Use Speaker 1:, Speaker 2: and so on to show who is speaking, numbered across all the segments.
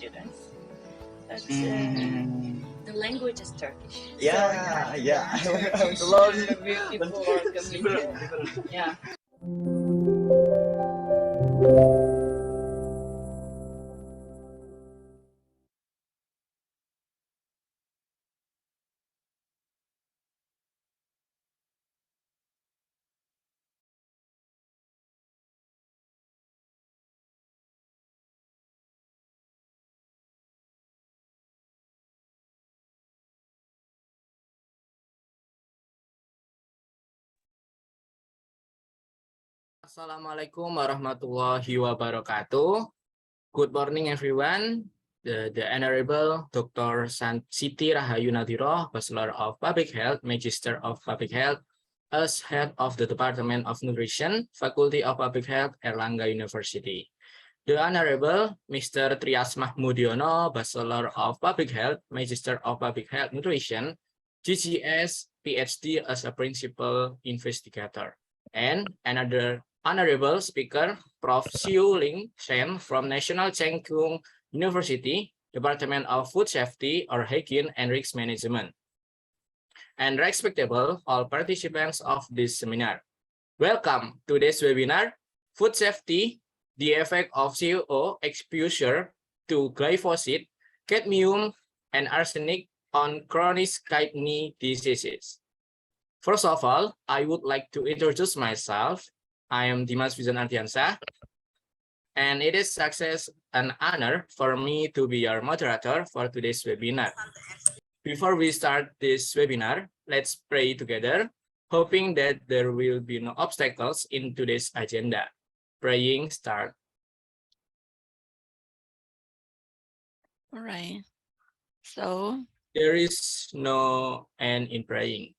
Speaker 1: students. But
Speaker 2: Mm.
Speaker 1: the language is Turkish.
Speaker 2: Yeah,
Speaker 1: So,
Speaker 2: yeah. I'm
Speaker 1: It's
Speaker 2: slowly.
Speaker 1: a beautiful communication. Yeah.
Speaker 3: Assalamualaikum warahmatullahi wabarakatuh. Good morning, everyone. The Honorable Dr. Siti Rahayu Nadhiroh, Bachelor of Public Health, Magister of Public Health, as Head of the Department of Nutrition, Faculty of Public Health, Erlangga University. The Honorable Mr. Trias Mahmudiono, Bachelor of Public Health, Magister of Public Health Nutrition, GCS, PhD as a Principal Investigator. And another Honorable Speaker, Prof. Siu Ling Shen from National Cheng Kung University, Department of Food Safety or Hygiene and Risk Management. And respectable all participants of this seminar. Welcome to this webinar, Food Safety, the Effect of CO Exposure to Glyphosate, Cadmium, and Arsenic on Chronic Kidney Diseases. First of all, I would like to introduce myself. I am Dimas Vizan Ardiansa, and it is success and honor for me to be your moderator for today's webinar. Before we start this webinar, let's pray together, hoping that there will be no obstacles in today's agenda. Praying start.
Speaker 4: All right. So
Speaker 3: There is no end in praying.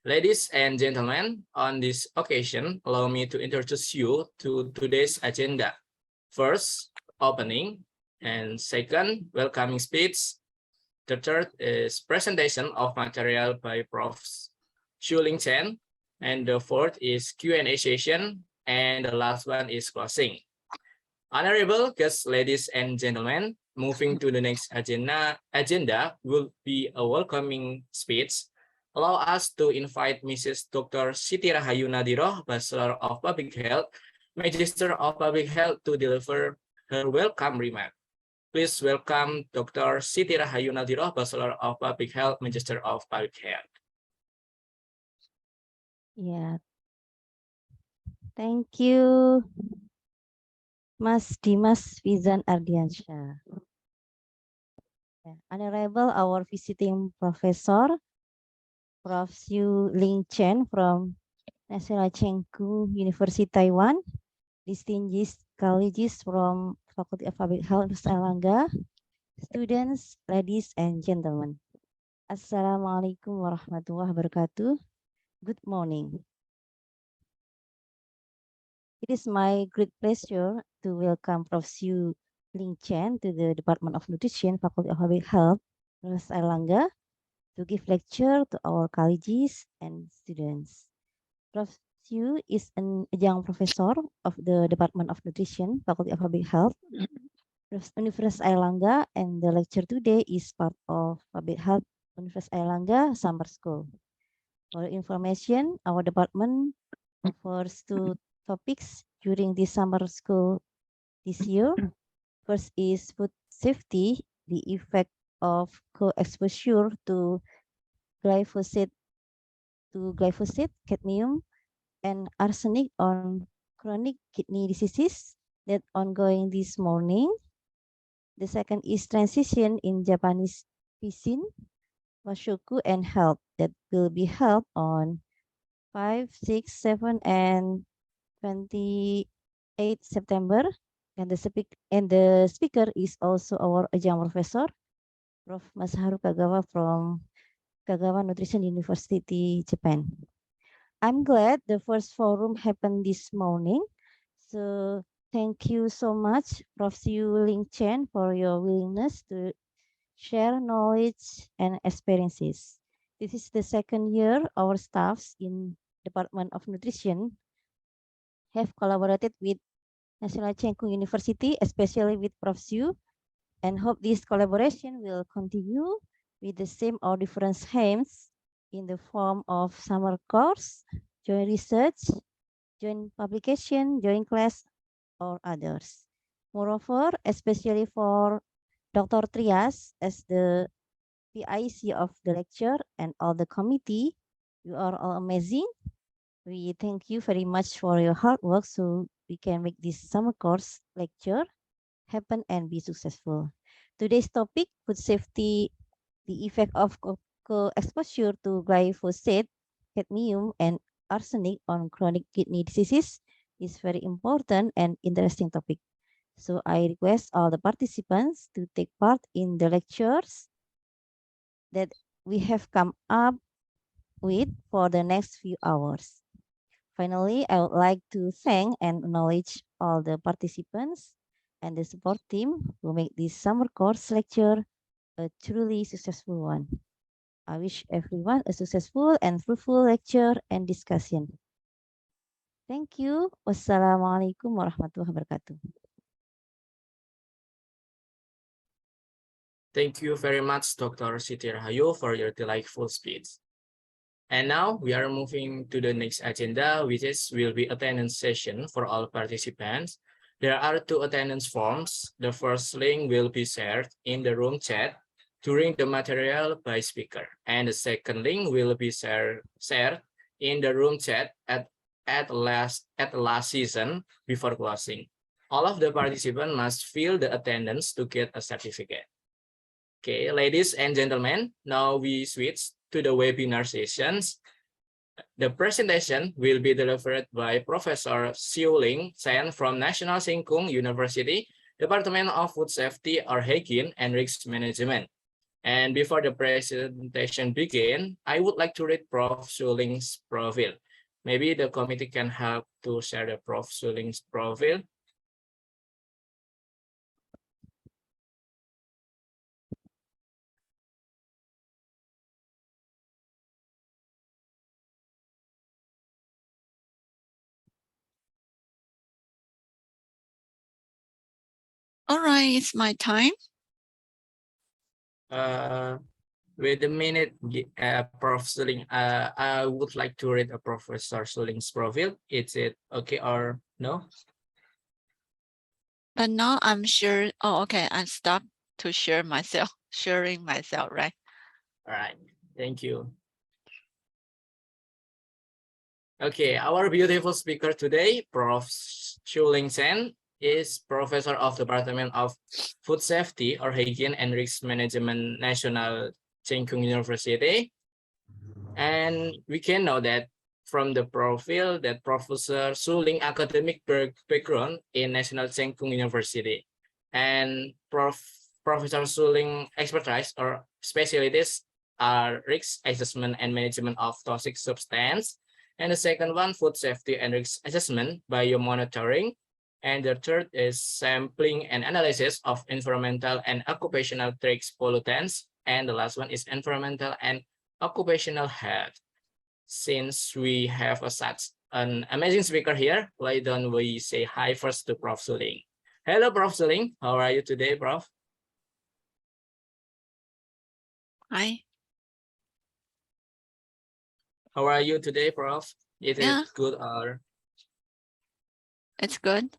Speaker 3: Ladies and gentlemen, on this occasion, allow me to introduce you to today's agenda. First, opening, and second, welcoming speech. The third is presentation of material by Prof. Shuling Chen, and the fourth is Q&A session, and the last one is closing. Honorable guests, ladies and gentlemen, moving to the next agenda will be a welcoming speech. Allow us to invite Mrs. Dr. Siti Rahayu Nadhiroh, Bachelor of Public Health, Magister of Public Health, to deliver her welcome remark. Please welcome Dr. Siti Rahayu Nadhiroh, Bachelor of Public Health, Magister of Public Health.
Speaker 5: Yeah, thank you, Mas Dimas Vizan Ardiansyah. Honorable our visiting professor, Prof. Siu Ling Chen from National Cheng Kung University, Taiwan, distinguished colleagues from Faculty of Public Health, Erlangga, students, ladies and gentlemen. Assalamualaikum warahmatullahi wabarakatuh. Good morning. It is my great pleasure to welcome Prof. Siu Ling Chen to the Department of Nutrition, Faculty of Public Health, University Erlangga, to give lecture to our colleagues and students. Prof. Siu is an adjunct professor of the Department of Nutrition, Faculty of Public Health, University Erlangga, and the lecture today is part of Public Health University Erlangga Summer School. For information, our department offers two topics during the summer school this year. First is food safety, the effect of co-exposure to glyphosate, cadmium, and arsenic on chronic kidney diseases that ongoing this morning. The second is transition in Japanese cuisine, washoku and health, that will be held on 5, 6, 7, and 28 September. And the speaker is also our adjunct professor, Prof. Masaharu Kagawa from Kagawa Nutrition University, Japan. I'm glad the first forum happened this morning. So thank you so much, Prof. Siu Ling Chen, for your willingness to share knowledge and experiences. This is the second year our staffs in Department of Nutrition have collaborated with National Cheng Kung University, especially with Prof. Siu, and hope this collaboration will continue with the same or different aims in the form of summer course, joint research, joint publication, joint class, or others. Moreover, especially for Dr. Trias as the PIC of the lecture and all the committee, you are all amazing. We thank you very much for your hard work so we can make this summer course lecture happen and be successful. Today's topic, food safety, the effect of co-exposure to glyphosate, cadmium, and arsenic on chronic kidney diseases is very important and interesting topic. So I request all the participants to take part in the lectures that we have come up with for the next few hours. Finally, I would like to thank and acknowledge all the participants and the support team who make this summer course lecture a truly successful one. I wish everyone a successful and fruitful lecture and discussion. Thank you. Wassalamualaikum warahmatullahi wabarakatuh.
Speaker 3: Thank you very much, Dr. Siti Rahayu, for your delightful speech. And now we are moving to the next agenda, which will be attendance session for all participants. There are 2 attendance forms. The first link will be shared in the room chat during the material by speaker, and the second link will be shared in the room chat at last season before closing. All of the participants must fill the attendance to get a certificate. Okay, ladies and gentlemen, now we switch to the webinar sessions. The presentation will be delivered by Professor Xiuling Chen from National Cheng Kung University, Department of Food Safety or Hygiene and Risk Management. And before the presentation begin, I would like to read Prof. Xiuling's profile. Maybe the committee can help to share the Prof. Xiuling's profile.
Speaker 4: All right, it's my time.
Speaker 3: Wait a minute, Prof. Xiuling. I would like to read a Professor Xiuling's profile. Is it okay or no?
Speaker 4: But now I'm sure. Oh, okay. I stopped to share myself, sharing myself, right?
Speaker 3: All right, thank you. Okay, our beautiful speaker today, Prof. Xiuling Chen, is Professor of the Department of Food Safety or Hygiene and Risk Management, National Cheng Kung University. And we can know that from the profile that Professor Xiuling academic background in National Cheng Kung University. And Professor Xiuling expertise or specialties are risk assessment and management of toxic substance. And the second one, food safety and risk assessment, biomonitoring. And the third is sampling and analysis of environmental and occupational trace pollutants. And the last one is environmental and occupational health. Since we have such an amazing speaker here, why don't we say hi first to Prof. Xiuling? Hello, Prof. Xiuling. How are you today, Prof?
Speaker 4: Hi.
Speaker 3: How are you today, Prof? Is
Speaker 4: Yeah.
Speaker 3: it good or?
Speaker 4: It's good.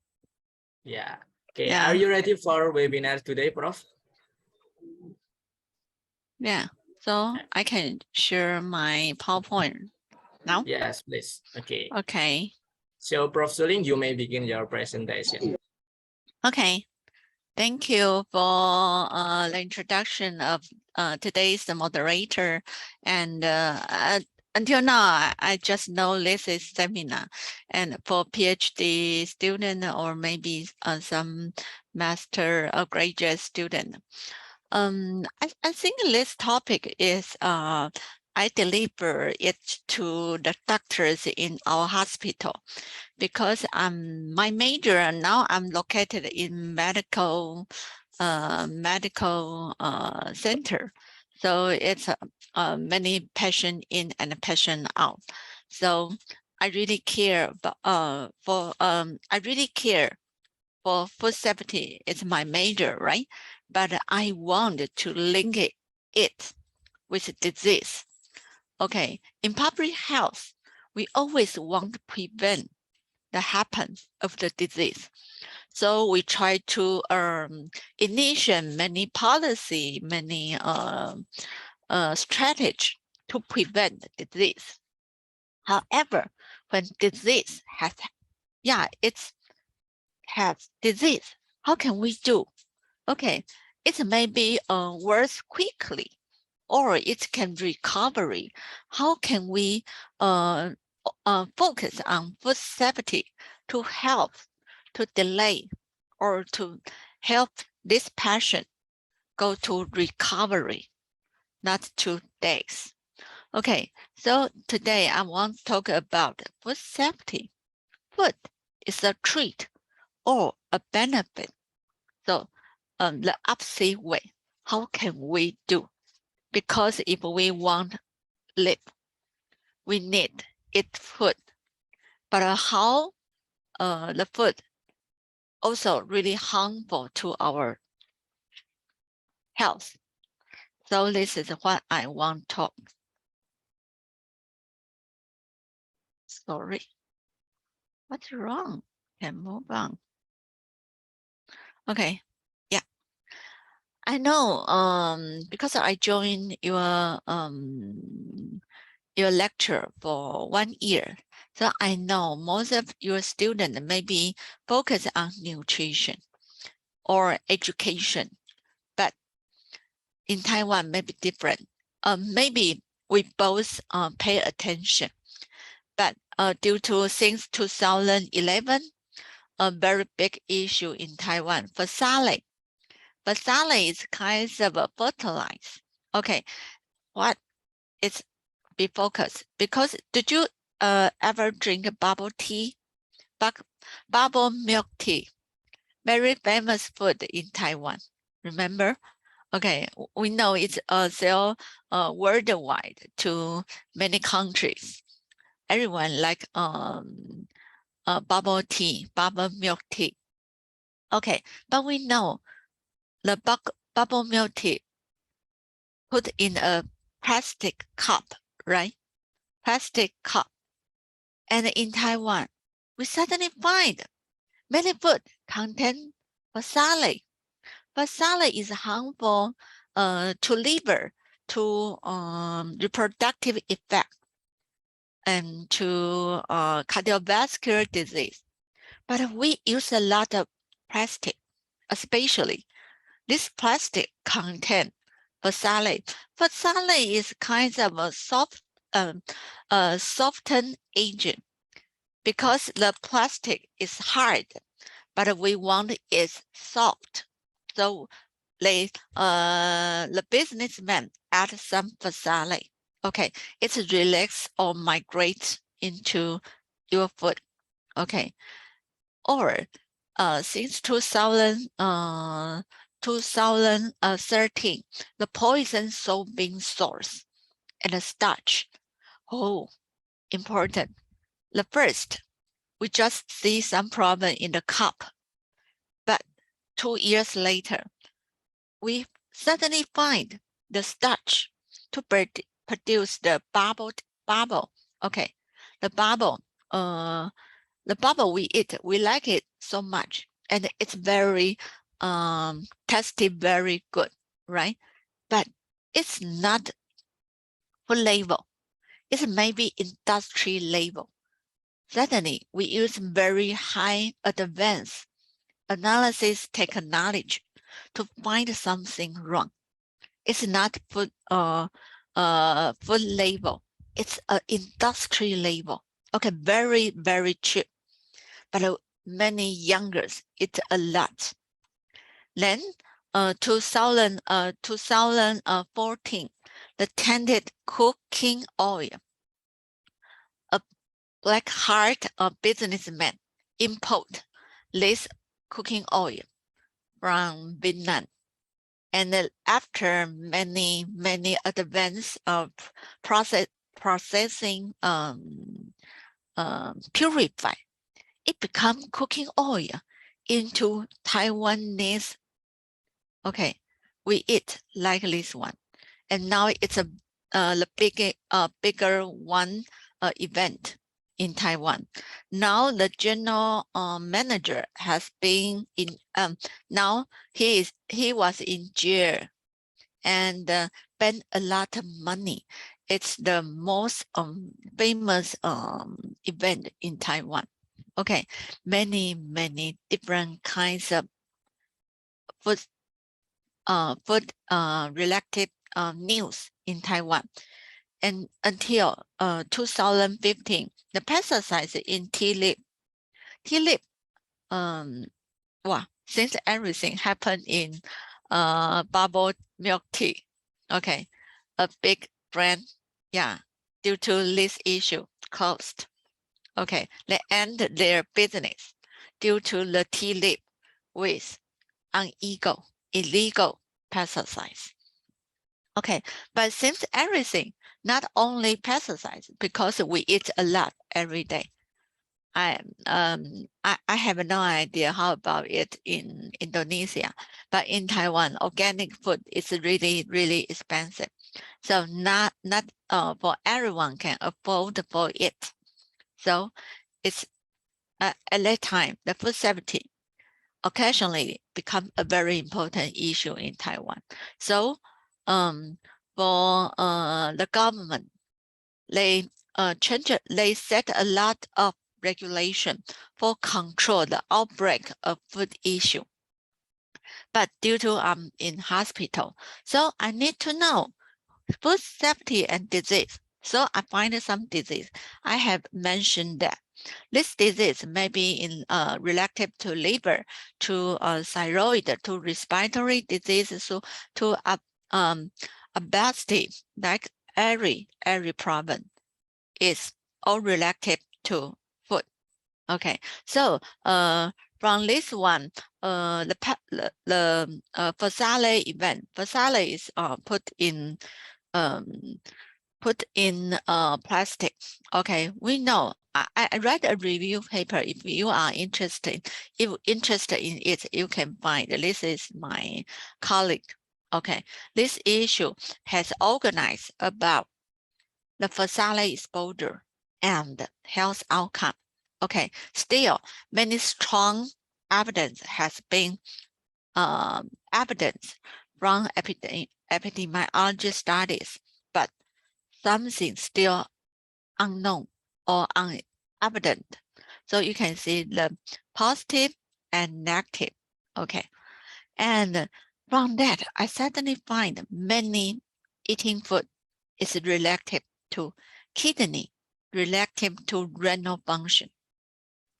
Speaker 3: Yeah. Okay.
Speaker 4: Yeah.
Speaker 3: Are you ready for webinar today, Prof?
Speaker 4: Yeah. So I can share my PowerPoint now.
Speaker 3: Yes, please. Okay.
Speaker 4: Okay.
Speaker 3: So, Prof. Xiuling, you may begin your presentation.
Speaker 4: Okay. Thank you for the introduction of today's moderator. And until now, I just know this is seminar, and for PhD student or maybe some master or graduate student. I think this topic is I deliver it to the doctors in our hospital because my major now I'm located in medical center, so it's many patient in and patient out. So I really care for food safety. It's my major, right? but I want to link it with disease. Okay, in public health, we always want to prevent the happen of the disease. So we try to initiate many policy, many strategy to prevent the disease. However, when disease has disease, how can we do? Okay, it may be worse quickly, or it can recovery. How can we focus on food safety to help to delay or to help this patient go to recovery, not to death? Okay, so today I want to talk about food safety. Food is a treat or a benefit. So the opposite way, how can we do? Because if we want to live, we need eat food. But how the food also really harmful to our health. So this is what I want to talk. Sorry, what's wrong? Can move on. Okay, yeah. I know because I joined your lecture for 1 year. So I know most of your students maybe focus on nutrition or education, but in Taiwan maybe different. Maybe we both pay attention, but due to since 2011, a very big issue in Taiwan, phthalate. Phthalate is kind of a fertilizer. Okay, what is be focused? Because did you ever drink bubble tea? Bubble milk tea, very famous food in Taiwan. Remember? Okay, we know it's sell worldwide to many countries. Everyone like bubble tea, bubble milk tea. Okay, but we know the bubble milk tea put in a plastic cup, right? Plastic cup. And in Taiwan, we suddenly find many food contain phthalate. Phthalate is harmful to liver, to reproductive effect, and to cardiovascular disease. But we use a lot of plastic, especially this plastic contain phthalate. Phthalate is kind of a soften agent because the plastic is hard, but we want it soft. So they the businessman add some phthalate. Okay, it's relax or migrate into your food. Okay, or since 2013, the poison soybean sauce and the starch. Oh, important. The first, we just see some problem in the cup, but 2 years later, we suddenly find the starch to produce the bubble. Okay, the bubble we eat, we like it so much, and it's very tasty, very good, right? But it's not food label. It's maybe industry label. Suddenly, we use very high advanced analysis technology to find something wrong. It's not food label. It's an industry label. Okay, very, very cheap. But many youngers eat a lot. Then 2014, the tainted cooking oil. A black heart businessman import this cooking oil from Vietnam. And after many advanced processing purify, it become cooking oil into Taiwanese Okay, we eat like this one, and now it's the bigger one event in Taiwan. Now the general manager has been in now he was in jail and spent a lot of money. It's the most famous event in Taiwan. Okay, many different kinds of food related news in Taiwan. And until 2015, the pesticides in tea leaf, since everything happened in bubble milk tea, okay, a big brand, due to this issue closed. Okay, they end their business due to the tea leaf with illegal pesticides. Okay, but since everything, not only pesticides, because we eat a lot every day. I have no idea how about it in Indonesia, but in Taiwan, organic food is really expensive. So not for everyone can afford for it. So it's at that time, the food safety occasionally become a very important issue in Taiwan. So for the government, they set a lot of regulation for control the outbreak of food issue. But due to I'm in hospital, so I need to know food safety and disease. So I find some disease. I have mentioned that this disease may be in related to liver, to thyroid, to respiratory diseases, so to obesity, like every problem is all related to food. Okay, so from this one, the Phthalates event. Phthalates is put in plastic. Okay, we know. I read a review paper. If you are interested in it, you can find. This is my colleague. Okay, this issue has organized about the phthalates exposure and health outcome. Okay, still many strong evidence has been evidence from epidemiology studies, but something still unknown or unevident. So you can see the positive and negative. Okay, and from that, I suddenly find many eating food is related to kidney, related to renal function.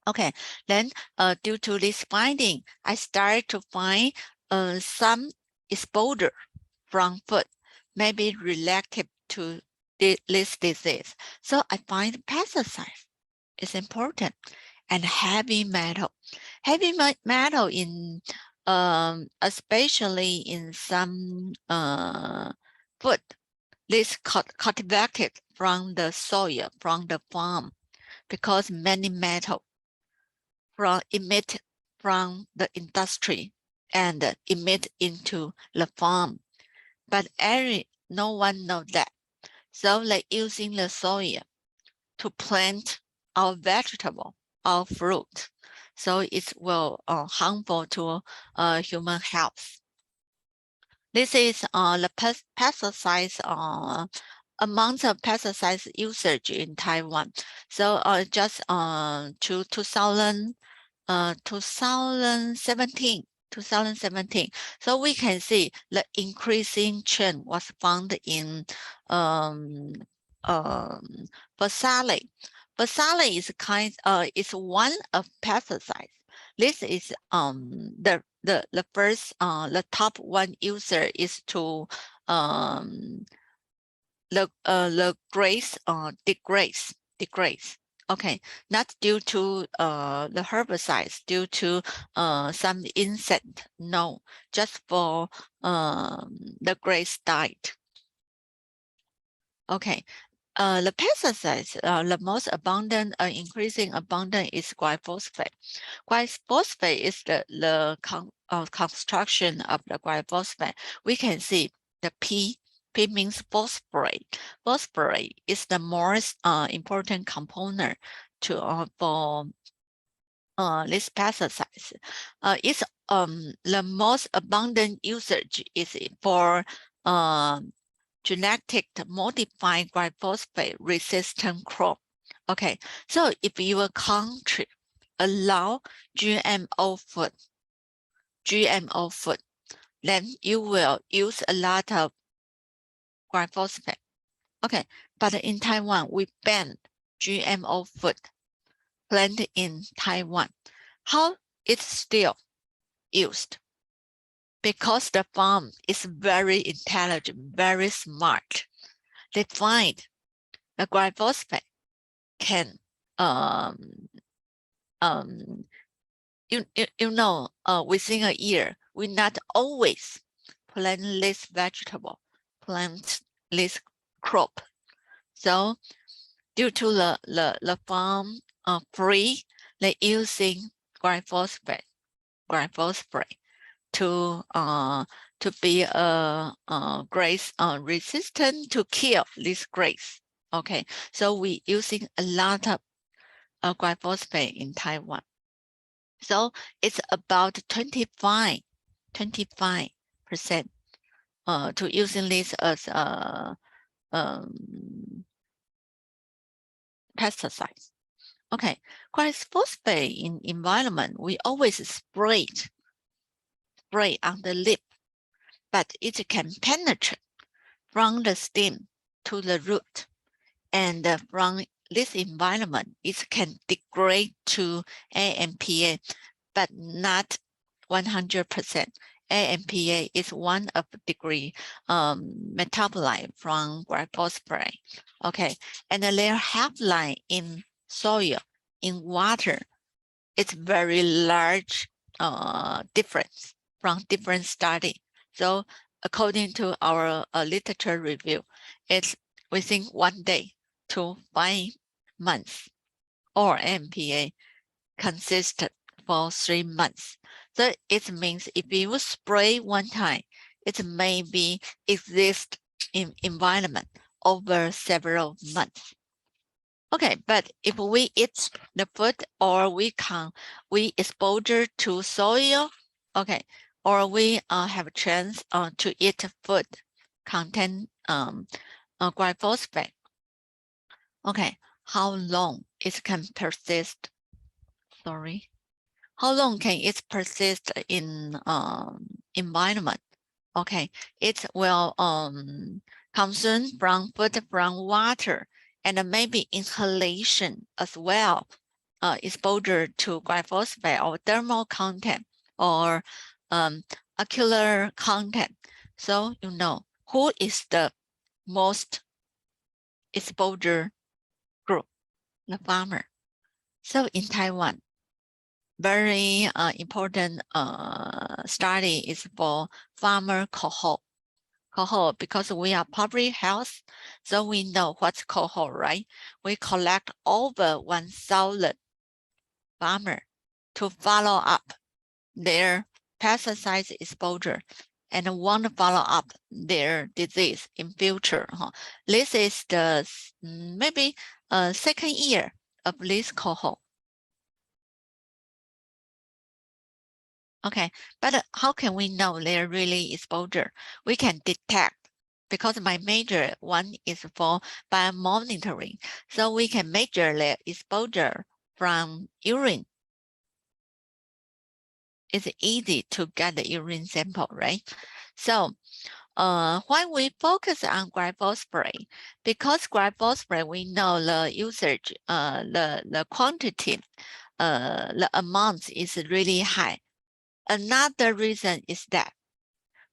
Speaker 4: Okay, then due to this finding, I started to find some exposure from food maybe related to this disease. So I find pesticides is important, and heavy metal. Heavy metal in especially in some food, this cultivated from the soil, from the farm, because many metal emit from the industry and emit into the farm. But no one knows that. So they're using the soil to plant our vegetable, our fruit. So it will harmful to human health. This is the pesticides amount of pesticides usage in Taiwan. So just to 2017. So we can see the increasing trend was found in Phthalates. Phthalates is is one of pesticides. This is the first the top one user is to the degrades. Okay, not due to the herbicides, due to some insect. No, just for the grace diet. Okay, the pesticides, the most abundant, increasing abundant is glyphosate. Glyphosate is the construction of the glyphosate. We can see the P. P means phosphorate. Phosphorate is the most important component to for these pesticides. It's the most abundant usage is for genetic modified glyphosate resistant crop. Okay, so if your country allow GMO food, then you will use a lot of glyphosate. Okay, but in Taiwan, we ban GMO food planted in Taiwan. How it's still used? Because the farm is very intelligent, very smart. They find the glyphosate can within a year, we not always plant this vegetable, plant this crop. So due to the farm free, they using glyphosate to be grace resistant to kill this grace. Okay, so we using a lot of glyphosate in Taiwan. So it's about 25% to using this as pesticides. Okay, glyphosate in environment, we always spray on the lip, but it can penetrate from the stem to the root, and from this environment, it can degrade to AMPA, but not 100%. AMPA is one of the degree metabolite from glyphosate. Okay, and their half-life in soil, in water, it's very large difference from different study. So according to our literature review, it's within 1 day to 5 months, or MPA consistent for 3 months. So it means if you spray one time, it may be exist in environment over several months. Okay, but if we eat the food, or we exposure to soil, okay, or we have a chance to eat food contain glyphosate. Okay, how long it can persist? Sorry, how long can it persist in environment? Okay, it will consume from food, from water, and maybe inhalation as well, exposure to glyphosate or thermal content or ocular content. So you know who is the most exposure group, the farmer. So in Taiwan, very important study is for farmer cohort. Because we are public health, so we know what's cohort, right? We collect over 1,000 farmers to follow up their pesticide exposure and want to follow up their disease in future. This is the maybe second year of this cohort. Okay, but how can we know they're really exposure? We can detect, because my major one is for biomonitoring. So we can measure their exposure from urine. It's easy to get the urine sample, right? So why we focus on glyphosate? Because glyphosate, we know the usage, the quantity, the amount is really high. Another reason is that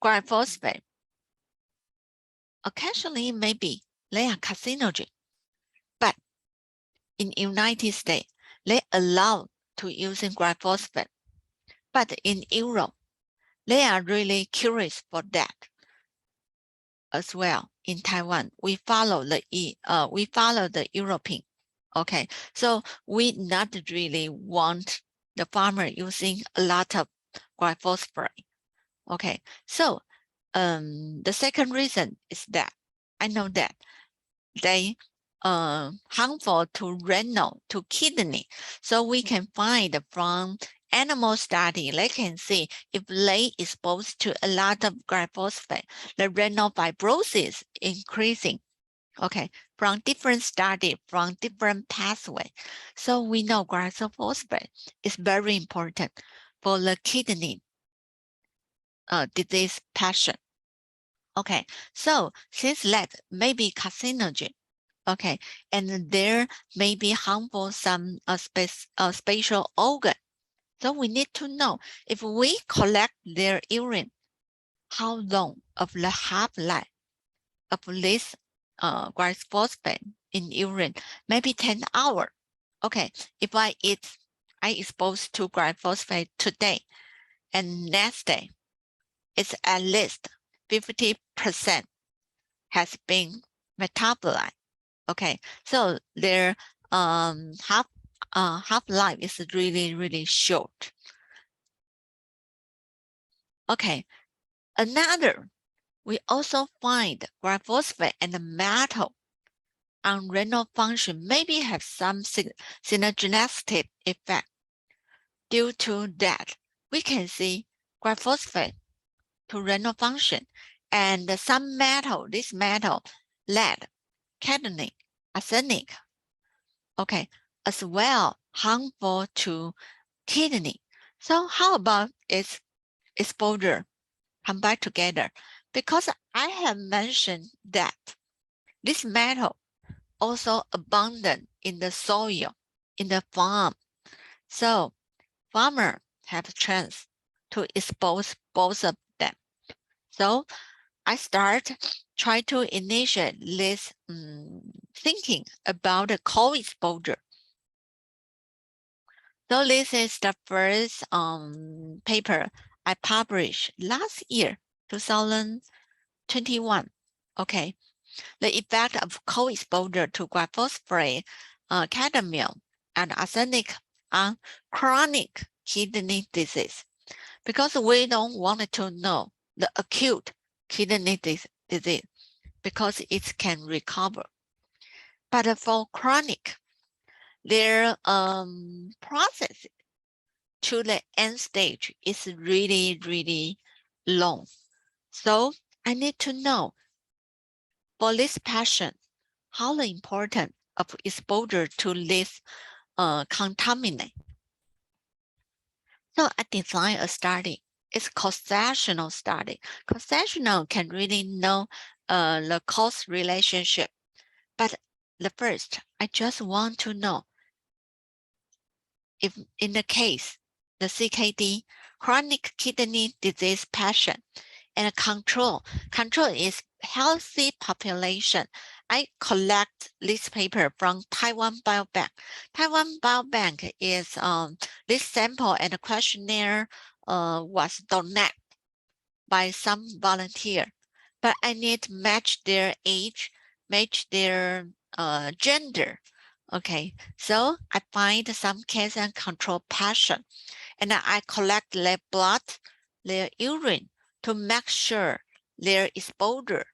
Speaker 4: glyphosate, occasionally maybe they are carcinogen, but in United States, they allow to using glyphosate. But in Europe, they are really curious for that. as well in Taiwan. We follow the European. Okay, so we not really want the farmer using a lot of glyphosate. Okay, so the second reason is that I know that they harmful to renal, to kidney. So we can find from animal study, they can see if they exposed to a lot of glyphosate, the renal fibrosis increasing. Okay, from different study, from different pathway. So we know glyphosate is very important for the kidney disease patient. Okay, so since that may be carcinogen, okay, and there may be harmful some spatial organ. So we need to know if we collect their urine, how long of the half-life of this glyphosate in urine, maybe 10 hours. Okay, if I exposed to glyphosate today and next day, it's at least 50% has been metabolized. Okay, so their half-life is really short. Okay, another, we also find glyphosate and the metal on renal function maybe have some synergistic effect. Due to that, we can see glyphosate to renal function and some metal, this metal, lead, cadmium, arsenic, okay, as well harmful to kidney. So how about its exposure combined together? Because I have mentioned that this metal also abundant in the soil, in the farm. So farmer have a chance to expose both of them. So I try to initiate this thinking about the co-exposure. So this is the first paper I published last year, 2021. Okay, the effect of co-exposure to glyphosate, cadmium, and arsenic on chronic kidney disease. Because we don't want to know the acute kidney disease because it can recover. But for chronic, their process to the end stage is really long. So I need to know for this patient, how the importance of exposure to this contaminant. So I designed a study. It's causational study. Causational can really know the cause relationship. But the first, I just want to know if in the case, the CKD, chronic kidney disease patient, and control is healthy population. I collect this paper from Taiwan Biobank. Taiwan Biobank is this sample and questionnaire was donated by some volunteer, but I need to match their age, match their gender. Okay, so I find some case and control patient, and I collect their blood, their urine to make sure their exposure,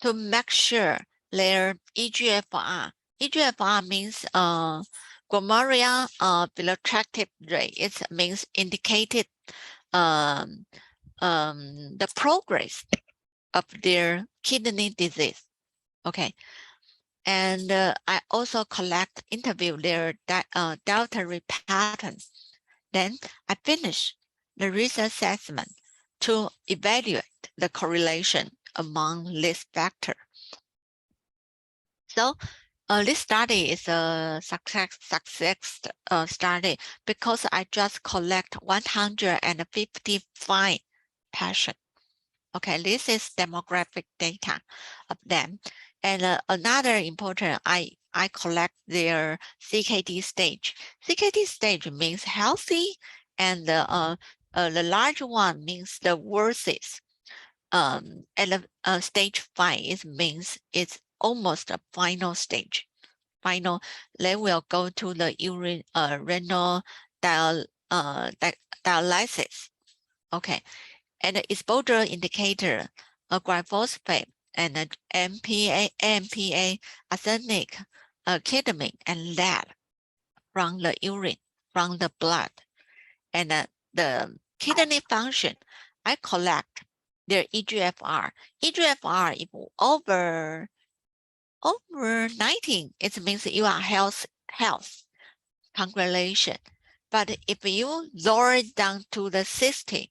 Speaker 4: to make sure their EGFR. EGFR means glomerular filtrate rate. It means indicated the progress of their kidney disease. Okay, and I also interview their dietary patterns. Then I finish the risk assessment to evaluate the correlation among this factor. So this study is a success study because I just collect 155 patients. Okay, this is demographic data of them. And another important, I collect their CKD stage. CKD stage means healthy, and the large one means the worst. stage 5, it means it's almost a final stage. Final, they will go to the urine renal dialysis. Okay, and the exposure indicator, a glyphosate and a MPA, arsenic, cadmium, and lead from the urine, from the blood, and the kidney function. I collect their EGFR. EGFR if over 19, it means you are health. Congratulations. But if you lower it down to the 60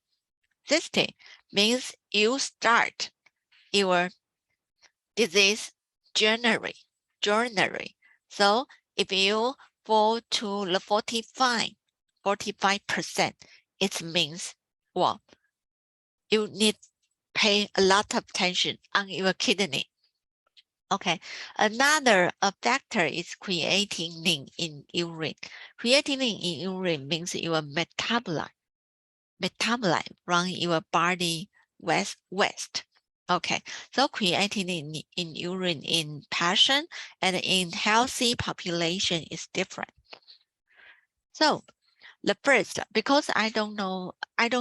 Speaker 4: means you start your disease journey. So if you fall to the 45%, it means, well, you need pay a lot of attention on your kidney. Okay, another factor is creatinine in urine. Creatinine in urine means your metabolite from your body waste. Okay, so creatinine in urine in patient and in healthy population is different. So the first, because I don't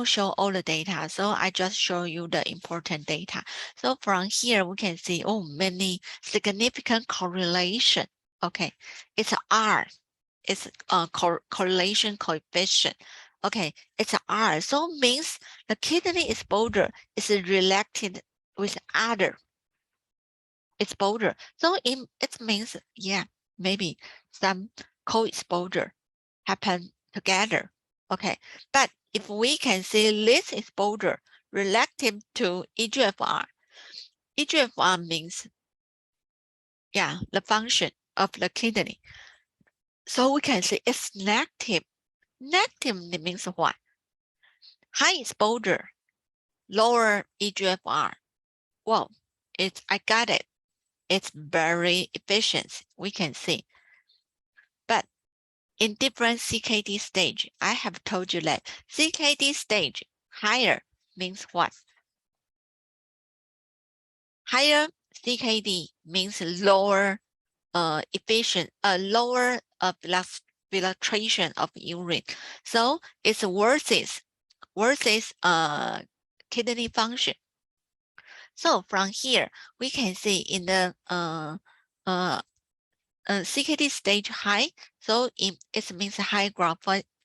Speaker 4: show all the data, so I just show you the important data. So from here, we can see, many significant correlation. Okay, it's R, it's a correlation coefficient. Okay, it's R, so means the kidney exposure is related with other exposure. So it means, yeah, maybe some co-exposure happen together. Okay, but if we can see this exposure relative to EGFR means, yeah, the function of the kidney. So we can see it's negative. Negative means what? High exposure, lower EGFR. Well, I got it. It's very efficient, we can see. But in different CKD stage, I have told you that CKD stage higher means what? Higher CKD means lower lower filtration of urine. So it's versus kidney function. So from here, we can see in the CKD stage high, so it means high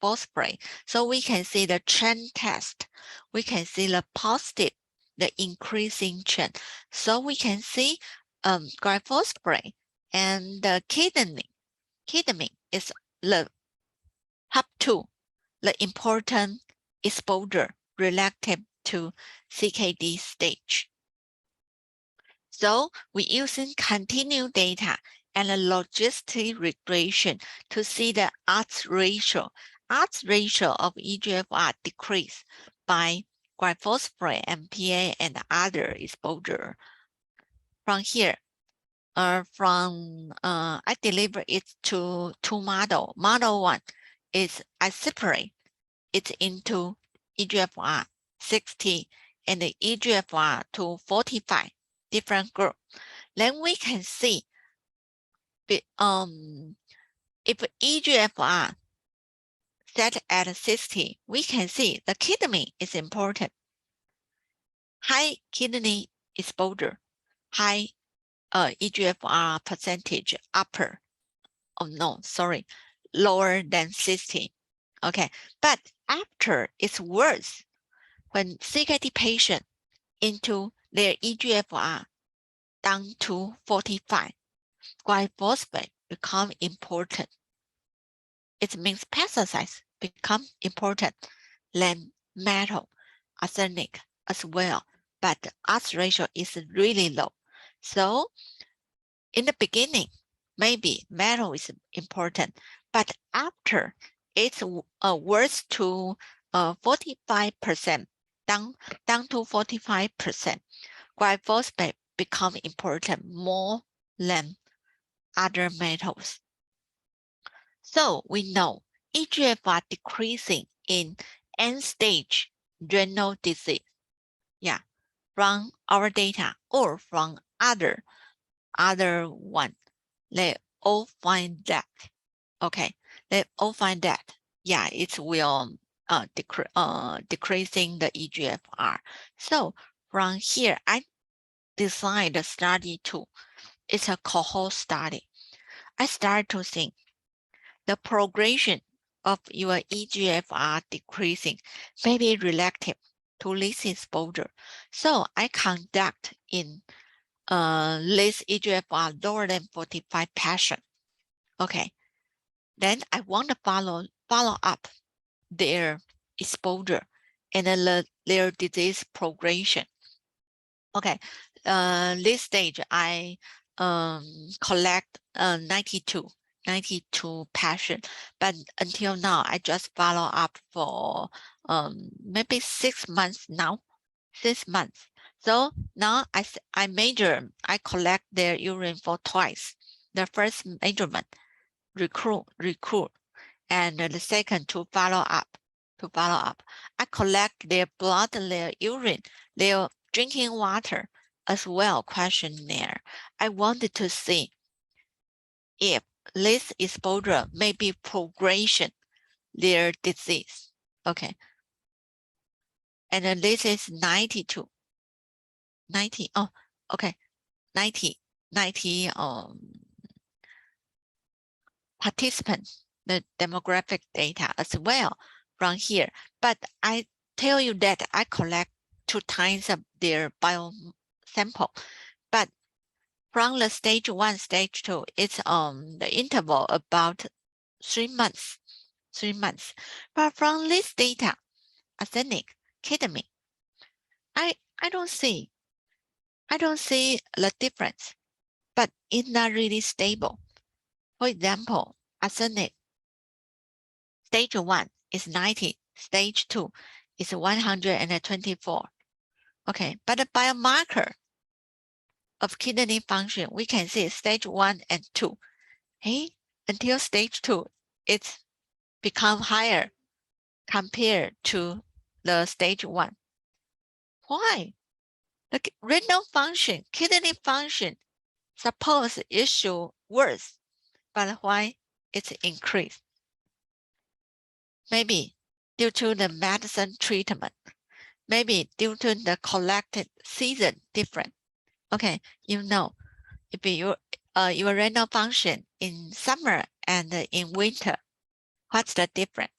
Speaker 4: phosphorus. So we can see the trend test. We can see the positive, the increasing trend. So we can see glyphosate and the kidney is the top 2, the important exposure relative to CKD stage. So we're using continued data and a logistic regression to see the odds ratio. Odds ratio of EGFR decrease by glyphosate, MPA, and other exposure. From here, I deliver it to 2 model. Model 1 is I separate it into EGFR 60 and the EGFR to 45 different group. Then we can see if EGFR set at 60, we can see the kidney is important. High kidney exposure, high EGFR percentage upper. Lower than 60. Okay, but after it's worse when CKD patient into their EGFR down to 45, glyphosate become important. It means pesticides become important than metal, arsenic as well, but the odds ratio is really low. So in the beginning, maybe metal is important, but after it's worse to 45%, down to 45%, glyphosate become important more than other metals. So we know EGFR decreasing in end-stage renal disease. Yeah, from our data or from other one. They all find that. Okay, they all find that. Yeah, it will decreasing the EGFR. So from here, I designed the study 2. It's a cohort study. I start to think the progression of your EGFR decreasing may be relative to this exposure. So I conduct in this EGFR lower than 45 patient. Okay, then I want to follow up their exposure and their disease progression. Okay, this stage I collect 92 patients, but until now I just follow up for maybe 6 months now, 6 months. So now I collect their urine for twice. The first measurement, recruit, and the second to follow up. I collect their blood, their urine, their drinking water as well questionnaire. I wanted to see if this exposure may be progression their disease. Okay. And then this is 92. 90. Oh, okay. 90 participants, the demographic data as well from here. But I tell you that I collect 2 times of their bio sample. But from the stage 1, stage 2, it's the interval about 3 months. 3 months. But from this data, arsenic, cadmium, I don't see the difference, but it's not really stable. For example, arsenic, stage 1 is 90, stage 2 is 124. Okay, but the biomarker of kidney function, we can see stage 1 and 2. Hey, until stage 2, it's become higher compared to the stage 1. Why? The renal function, kidney function, suppose it should worse, but why it's increased? Maybe due to the medicine treatment, maybe due to the collected season different. Okay, you know, if your renal function in summer and in winter, what's the difference?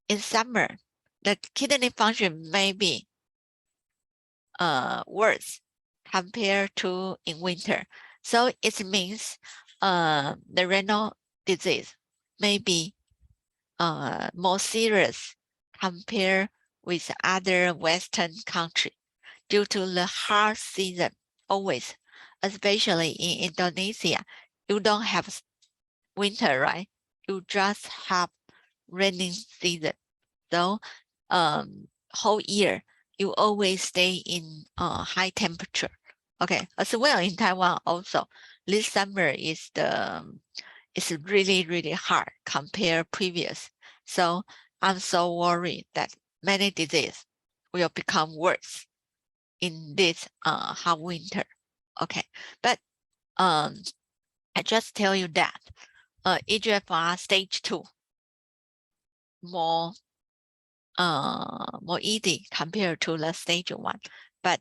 Speaker 4: In summer, the kidney function may be worse compared to in winter. So it means the renal disease may be more serious compared with other Western countries due to the hard season always, especially in Indonesia. You don't have winter, right? You just have rainy season. So whole year, you always stay in high temperature. Okay, as well in Taiwan also, this summer is really, really hard compared previous. So I'm so worried that many diseases will become worse in this hot winter. Okay, but I just tell you that EGFR stage 2 more easy compared to the stage 1, but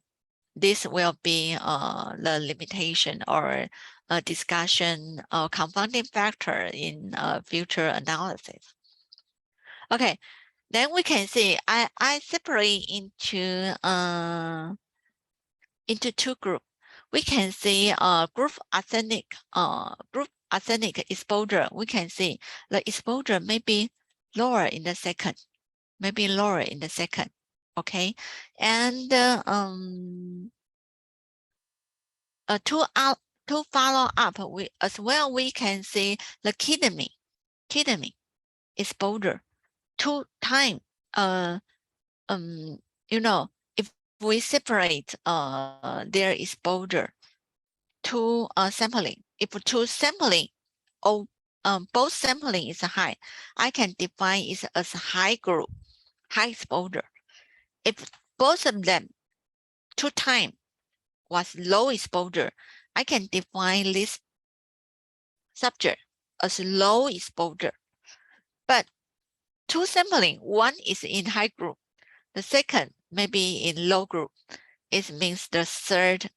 Speaker 4: this will be the limitation or a discussion or confounding factor in future analysis. Okay, then we can see I separate into 2 groups. We can see group arsenic exposure. We can see the exposure may be lower in the second, okay, and to follow up, we can see the kidney exposure 2 times. You know, if we separate their exposure to sampling, if 2 sampling or both sampling is high, I can define it as a high group, high exposure. If both of them 2 times was low exposure, I can define this subject as low exposure. But 2 sampling, one is in high group, the second maybe in low group. It means the third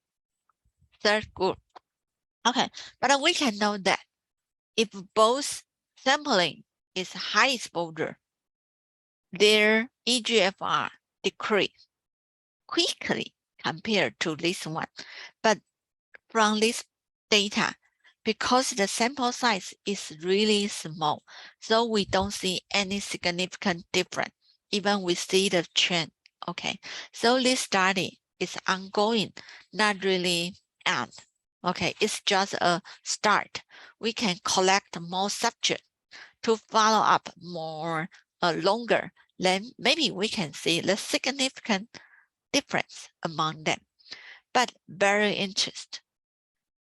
Speaker 4: group. Okay, but we can know that if both sampling is high exposure, their eGFR decrease quickly compared to this one. But from this data, because the sample size is really small, so we don't see any significant difference, even we see the trend. Okay, so this study is ongoing, not really end. Okay, it's just a start. We can collect more subjects to follow up more longer, then maybe we can see the significant difference among them. But very interesting.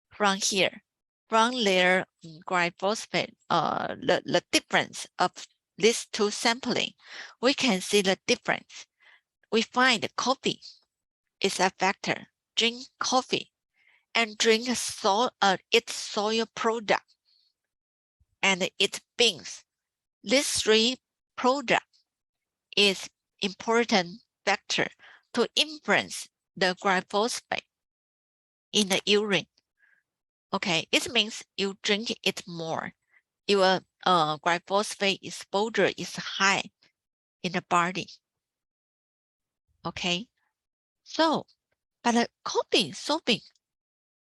Speaker 4: From here, from their glyphosate, the difference of these 2 sampling, we can see the difference. We find coffee is a factor. Drink coffee and drink its soil product and its beans. These 3 products is important factor to influence the glyphosate in the urine. Okay, it means you drink it more, your glyphosate exposure is high in the body. Okay, so but coffee, soybean,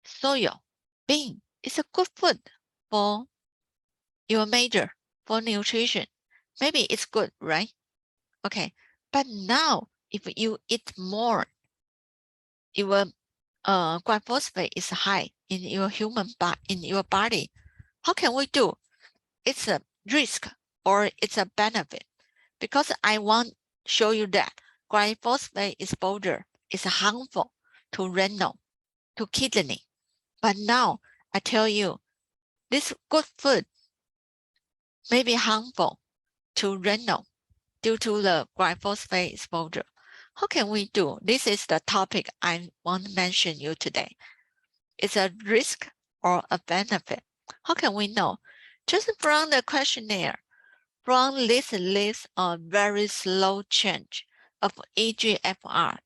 Speaker 4: soil, bean is a good food for your major, for nutrition. Maybe it's good, right? Okay, but now if you eat more, your glyphosate is high in your in your body. How can we do? It's a risk or it's a benefit, because I want to show you that glyphosate exposure is harmful to renal, to kidney. But now I tell you, this good food may be harmful to renal due to the glyphosate exposure. How can we do? This is the topic I want to mention you today. It's a risk or a benefit. How can we know? Just from the questionnaire, from this list of very slow change of eGFR,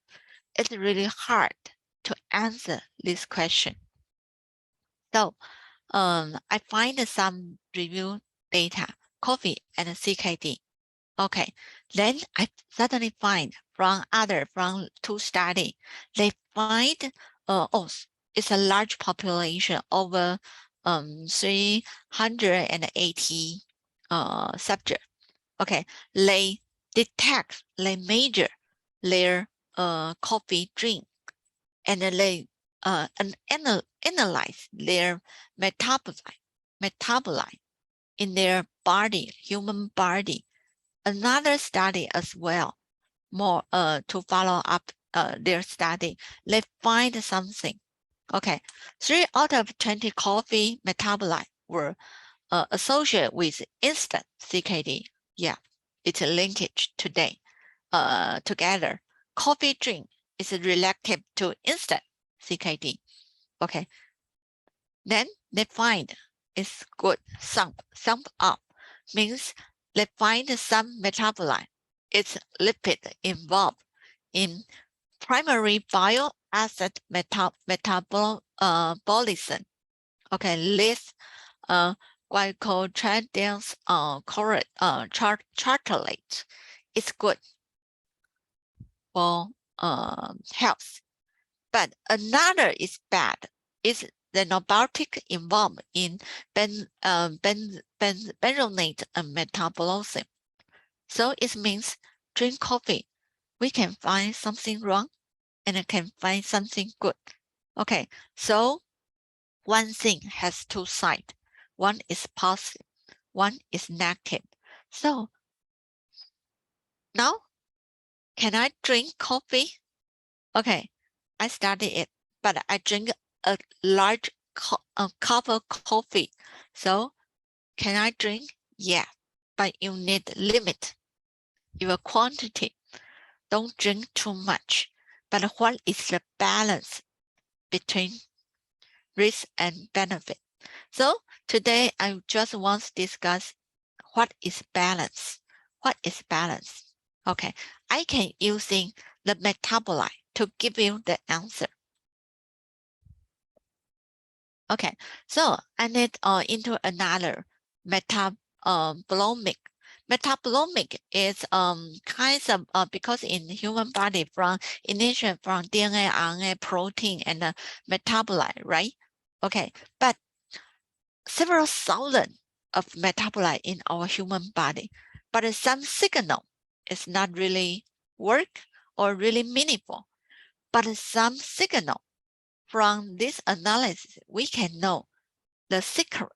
Speaker 4: it's really hard to answer this question. So I find some review data, coffee and CKD. Okay, then I suddenly find from 2 studies, they find it's a large population, over 380 subjects. Okay, they detect, they measure their coffee drink, and they analyze their metabolite in their body, human body. Another study as well, more to follow up their study, they find something. Okay, 3 out of 20 coffee metabolites were associated with instant CKD. Yeah, it's a linkage today. Together, coffee drink is relative to instant CKD. Okay, then they find it's good. Sum up means they find some metabolite. It's lipid involved in primary bile acid metabolism. Okay, this glycotrans cartilage is good for health. But another is bad. Is the nobiotic involved in benzonate metabolism. So it means drink coffee, we can find something wrong and can find something good. Okay, so one thing has 2 sides. One is positive, one is negative. So now, can I drink coffee? Okay, I studied it, but I drink a large cup of coffee. So can I drink? Yeah, but you need limit your quantity. Don't drink too much, but what is the balance between risk and benefit? So today I just want to discuss what is balance. What is balance? Okay, I can using the metabolite to give you the answer. Okay, so I need into another metabolomic. Metabolomic is kinds of because in the human body from initial from DNA, RNA, protein, and metabolite, right? Okay, but several thousand of metabolite in our human body, but some signal is not really work or really meaningful, but some signal from this analysis we can know the secret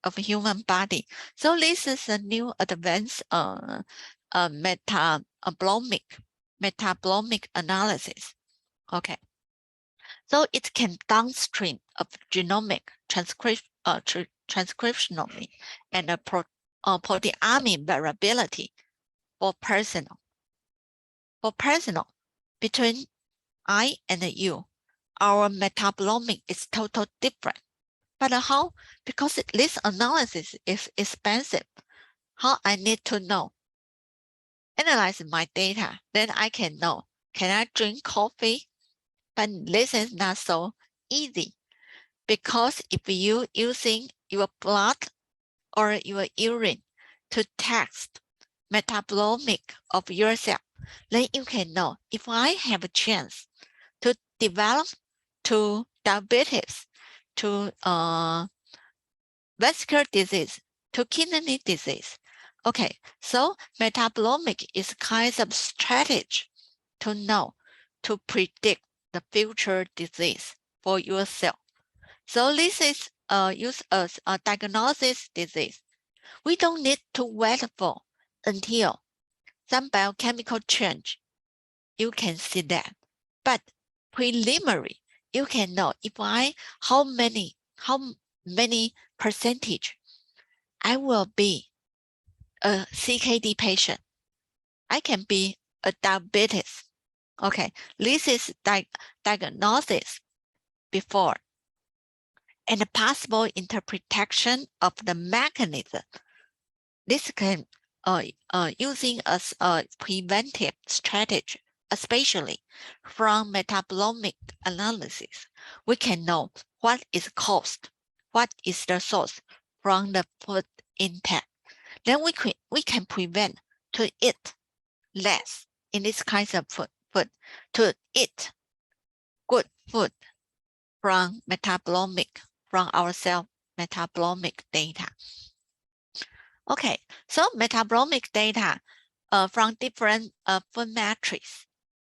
Speaker 4: of human body. So this is a new advanced metabolomic analysis. Okay, so it can downstream of genomic transcriptionally and proteomic variability for personal. For personal, between I and you, our metabolomic is totally different. But how? Because this analysis is expensive. How I need to know? Analyze my data, then I can know. Can I drink coffee? But this is not so easy, because if you using your blood or your urine to test metabolomic of yourself, then you can know if I have a chance to develop to diabetes, to vascular disease, to kidney disease. Okay, so metabolomic is kind of strategy to know, to predict the future disease for yourself. So this is used as a diagnosis disease. We don't need to wait for until some biochemical change. You can see that, but preliminary, you can know if how many percentage I will be a CKD patient. I can be a diabetes. Okay, this is diagnosis before, and the possible interpretation of the mechanism. This can using as a preventive strategy, especially from metabolomic analysis. We can know what is caused, what is the source from the food intake. Then we can prevent to eat less in this kind of food, to eat good food from metabolomic, from our cell metabolomic data. Okay, so metabolomic data from different food metrics,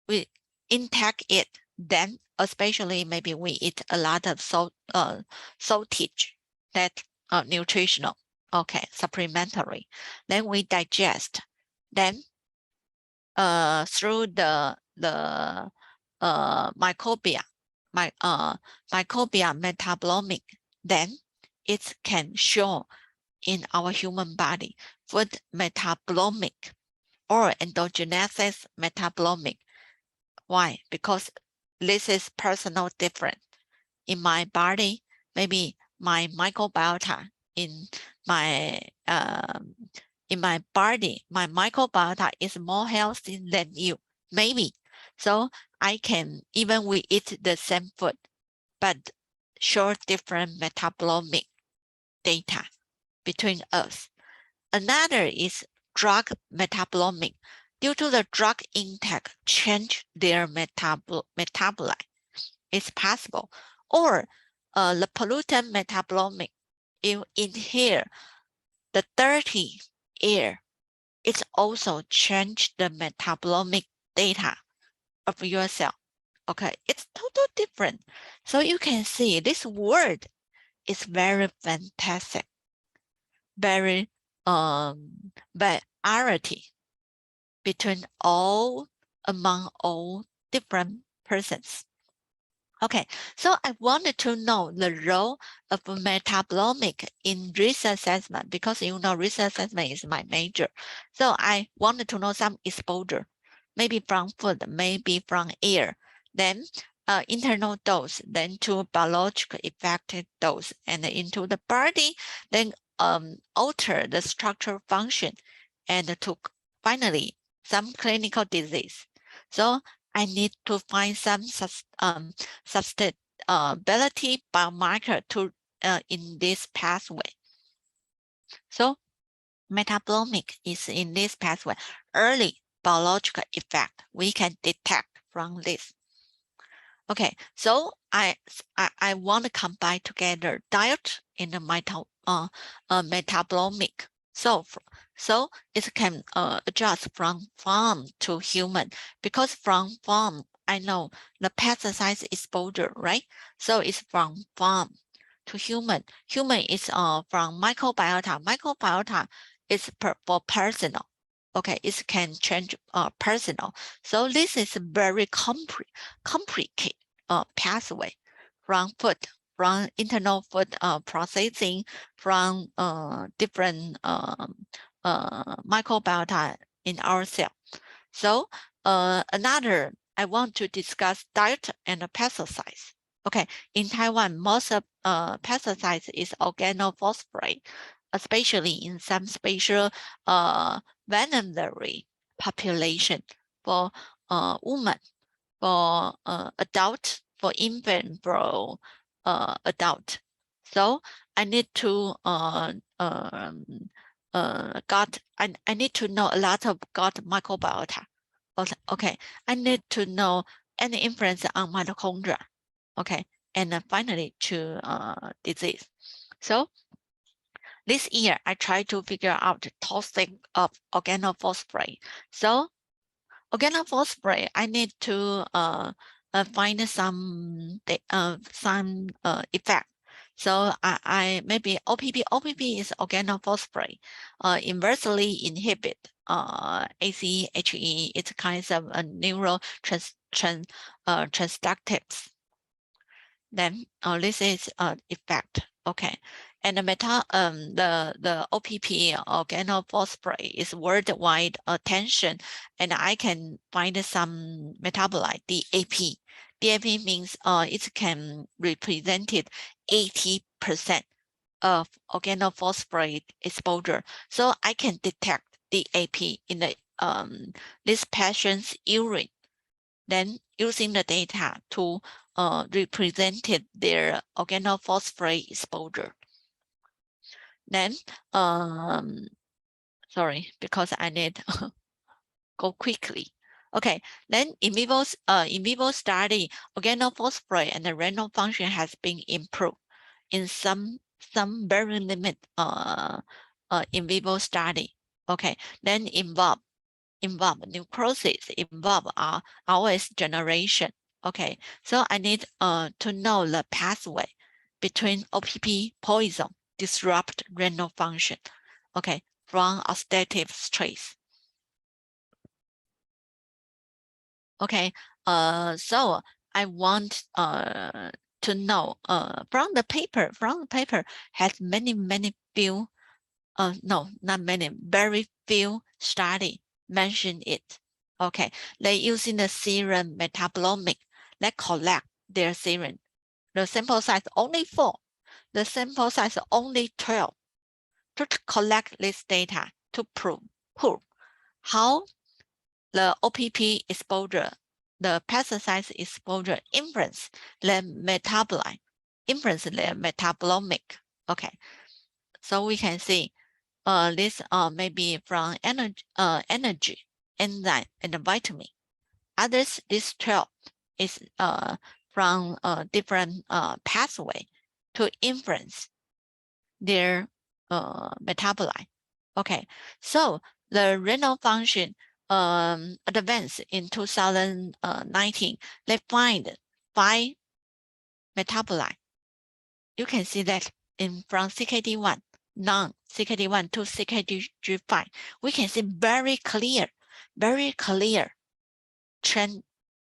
Speaker 4: we intake it, then especially maybe we eat a lot of saltage, that nutritional, okay, supplementary. Then we digest, then through the microbia metabolomic, then it can show in our human body food metabolomic or endogenesis metabolomic. Why? Because this is personal different. In my body, maybe my microbiota in my body, my microbiota is more healthy than you, maybe. So I can, even we eat the same food, but show different metabolomic data between us. Another is drug metabolomic. Due to the drug intake, change their metabolite. It's possible. Or the pollutant metabolomic. You inhale the dirty air, it's also change the metabolomic data of your cell. Okay, it's totally different. So you can see this word is very fantastic, very variety between among all different persons. Okay, so I wanted to know the role of metabolomic in risk assessment, because you know risk assessment is my major. So I wanted to know some exposure. maybe from food, maybe from air, then internal dose, then to biological effective dose, and into the body, then alter the structural function, and to finally some clinical disease. So I need to find some sustainability biomarker to in this pathway. So metabolomic is in this pathway. Early biological effect we can detect from this. Okay, so I want to combine together diet and the metabolomic. So it can adjust from farm to human, because from farm I know the pesticide exposure, right? So it's from farm to human. Human is from microbiota. Microbiota is for personal. Okay, it can change personal. So this is a very complicated pathway from food, from internal food processing, from different microbiota in our cell. So another, I want to discuss diet and pesticides. Okay, in Taiwan, most of pesticides is organophosphorate, especially in some special vulnerable population for women, for adult, for infant, for adult. So I need to I need to know a lot of gut microbiota. Okay, I need to know any influence on mitochondria. Okay, and finally to disease. So this year I try to figure out the toxic of organophosphorate. So organophosphorate, I need to find some effect. So I maybe OPP is organophosphorate, inversely inhibit ACHE. It's kinds of a transductives. Then this is effect. Okay, and the OPP organophosphorate is worldwide attention, and I can find some metabolite DAP. DAP means it can represent 80% of organophosphorate exposure, so I can detect DAP in the this patient's urine. Then using the data to represented their organophosphorate exposure. Then, sorry, because I need go quickly. Okay, then in vivo study, organophosphorate and the renal function has been improved in some very limited in vivo study. Okay, then involve necrosis, involve ROS generation. Okay, so I need to know the pathway between OPP poison disrupt renal function. Okay, from oxidative stress. Okay, so I want to know from the paper has many few no, not many, very few study mention it. Okay, they using the serum metabolomic. They collect their serum. The sample size only 4. The sample size only 12. To collect this data to prove how the OPP exposure, the pesticide exposure influence the metabolite, influence the metabolomic. Okay, so we can see this may be from energy, enzyme, and vitamin. Others, this 12 is from different pathway to influence their metabolite. Okay, so the renal function advanced in 2019. They find 5 metabolite. You can see that in from CKD1. Non-CKD1 to CKD5, we can see very clear trend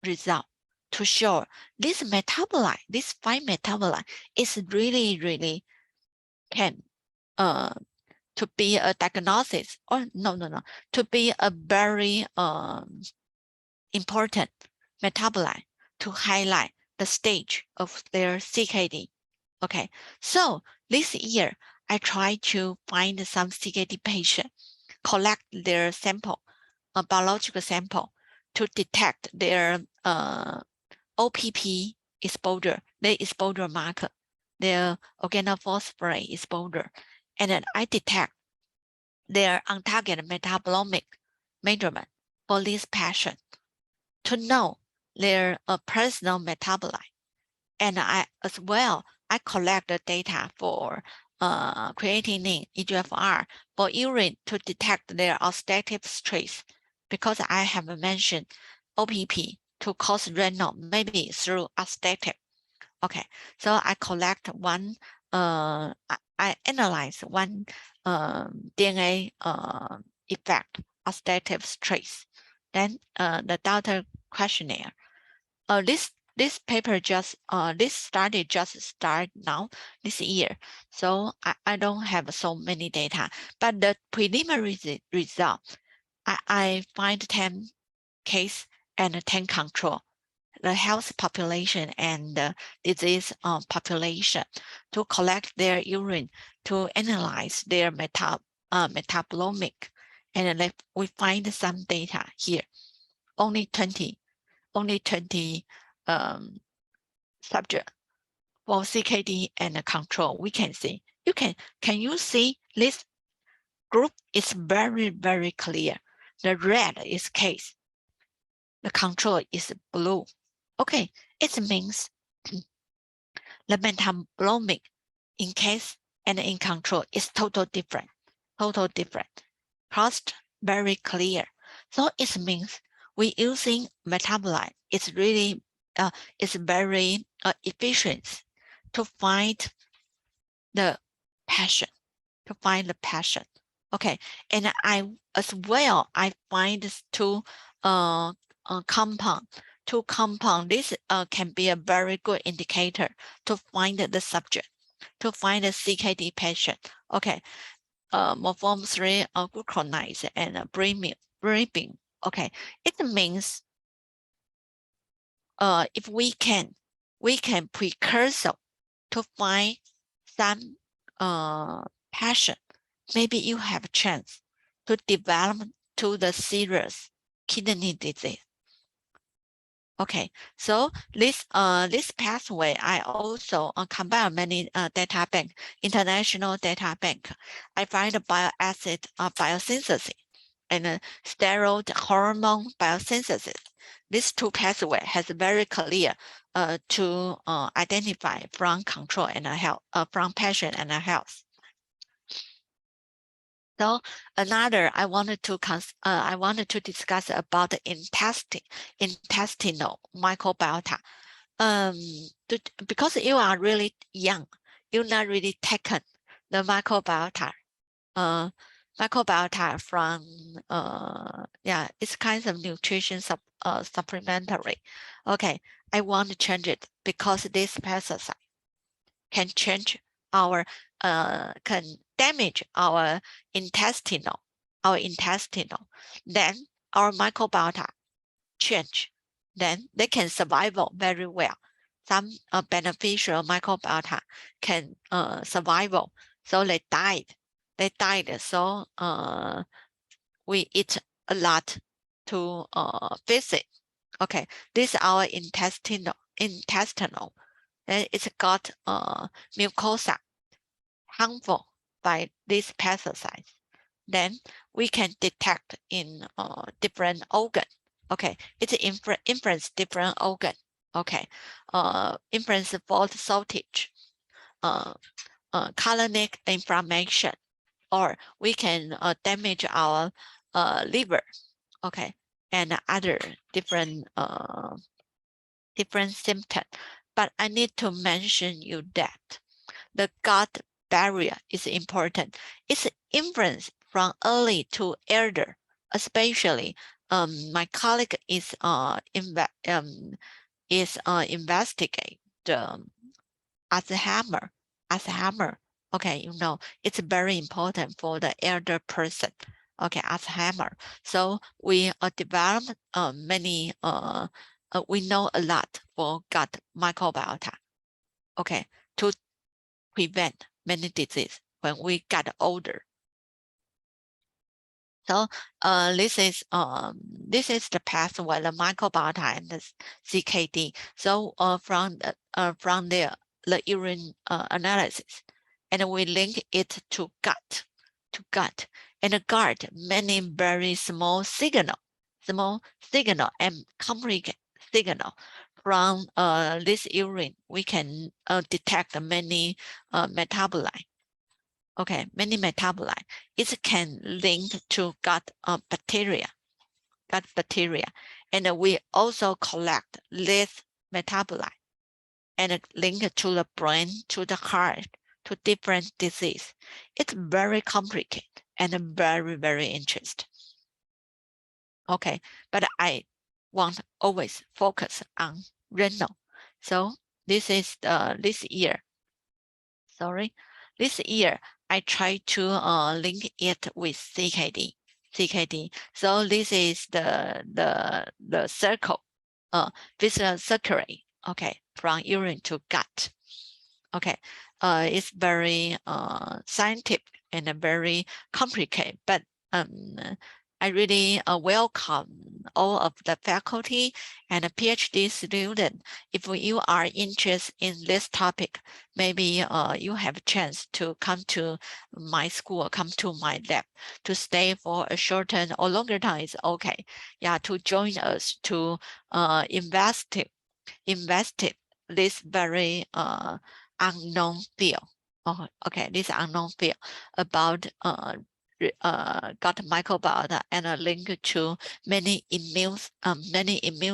Speaker 4: result to show this metabolite, this 5 metabolite is really can to be a diagnosis, or no, to be a very important metabolite to highlight the stage of their CKD. Okay, so this year I try to find some CKD patient, collect their sample, a biological sample, to detect their OPP exposure, their exposure marker, their organophosphorus exposure, and then I detect their on-target metabolomic measurement for this patient to know their personal metabolite. And I collect the data for creatinine, EGFR, for urine to detect their oxidative stress, because I have mentioned OPP to cause renal, maybe through oxidative. Okay, so I collect one, I analyze one DNA effect, oxidative stress. Then the daughter questionnaire. This paper just this study just started now this year, so I don't have so many data, but the preliminary result, I find 10 case and 10 control, the health population and the disease population, to collect their urine, to analyze their metabolomic, and we find some data here. Only 20 subject for CKD and control. We can see. Can you see this group is very, very clear. The red is case. The control is blue. Okay, it means the metabolomic in case and in control is total different. Cost very clear. So it means we using metabolite. It's really it's very efficient to find the passion. Okay, and I as well I find two compound. This can be a very good indicator to find the subject, to find a CKD patient. Okay, morpholm 3 gluconase and brimine. Okay, it means if we can precursor to find some passion, maybe you have a chance to develop to the serious kidney disease. Okay, so this pathway, I also combine many data bank, international data bank. I find the bile acid biosynthesis and steroid hormone biosynthesis. These two pathways has very clear to identify from control and health, from patient and health. So another I wanted to discuss about the intestinal microbiota. Because you are really young, you're not really taken the microbiota. Microbiota from it's kinds of nutrition supplementary. Okay, I want to change it because this pesticide can change our can damage our intestinal. Then our microbiota change. Then they can survive very well. Some beneficial microbiota can survive, so they died. So we eat a lot to fix it. Okay, this is our intestinal. And it's got mucosa harmful by these pesticides. Then we can detect in different organ. Okay, it's influence different organ. Okay, influence fault shortage, colonic inflammation, or we can damage our liver. Okay, and other different symptoms. But I need to mention you that the gut barrier is important. It's influence from early to elder, especially. My colleague is investigate Alzheimer. Okay, you know, it's very important for the elder person. Okay, Alzheimer. So we developed many. We know a lot for gut microbiota. Okay, to prevent many diseases when we get older. So this is the pathway, the microbiota and the CKD. So from the urine analysis, and we link it to gut, and the gut many very small signal and complicated signal from this urine. We can detect many metabolite. Okay, many metabolite. It can link to gut bacteria, and we also collect this metabolite and link it to the brain, to the heart, to different disease. It's very complicated and very, very interesting. Okay, but I want always focus on renal. So this is this year. Sorry, this year I try to link it with CKD. So this is the circle, visual circulate. Okay, from urine to gut. Okay, it's very scientific and very complicated, but I really welcome all of the faculty and a PhD student. If you are interested in this topic, maybe you have a chance to come to my school, come to my lab, to stay for a short or longer time is okay. Yeah, to join us to invest this very unknown field. Oh, okay, this unknown field about gut microbiota and a link to many immune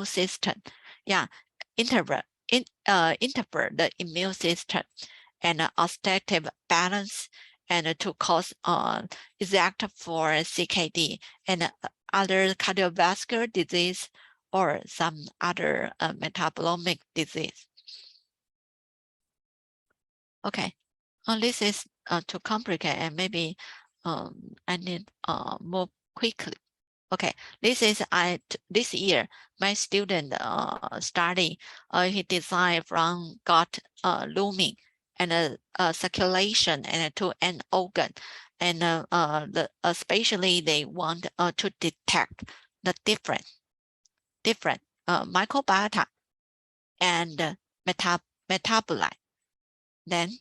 Speaker 4: system. Yeah, interpret the immune system and oxidative balance, and to cause exact for CKD and other cardiovascular disease or some other metabolomic disease. Okay, this is too complicated, and maybe I need more quickly. Okay, this is this year my student study. He designed from gut lumen and circulation and to an organ, and especially they want to detect the different microbiota and metabolite. Then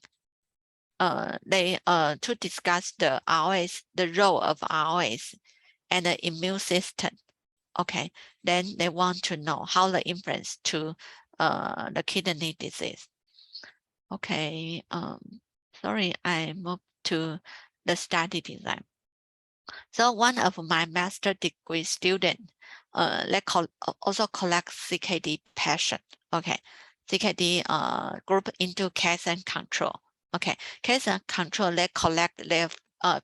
Speaker 4: they to discuss the ROS, the role of ROS and the immune system. Okay, then they want to know how the influence to the kidney disease. Okay, sorry, I moved to the study design. So one of my master degree student, also collect CKD patient. Okay, CKD group into case and control. Okay, case and control, they collect their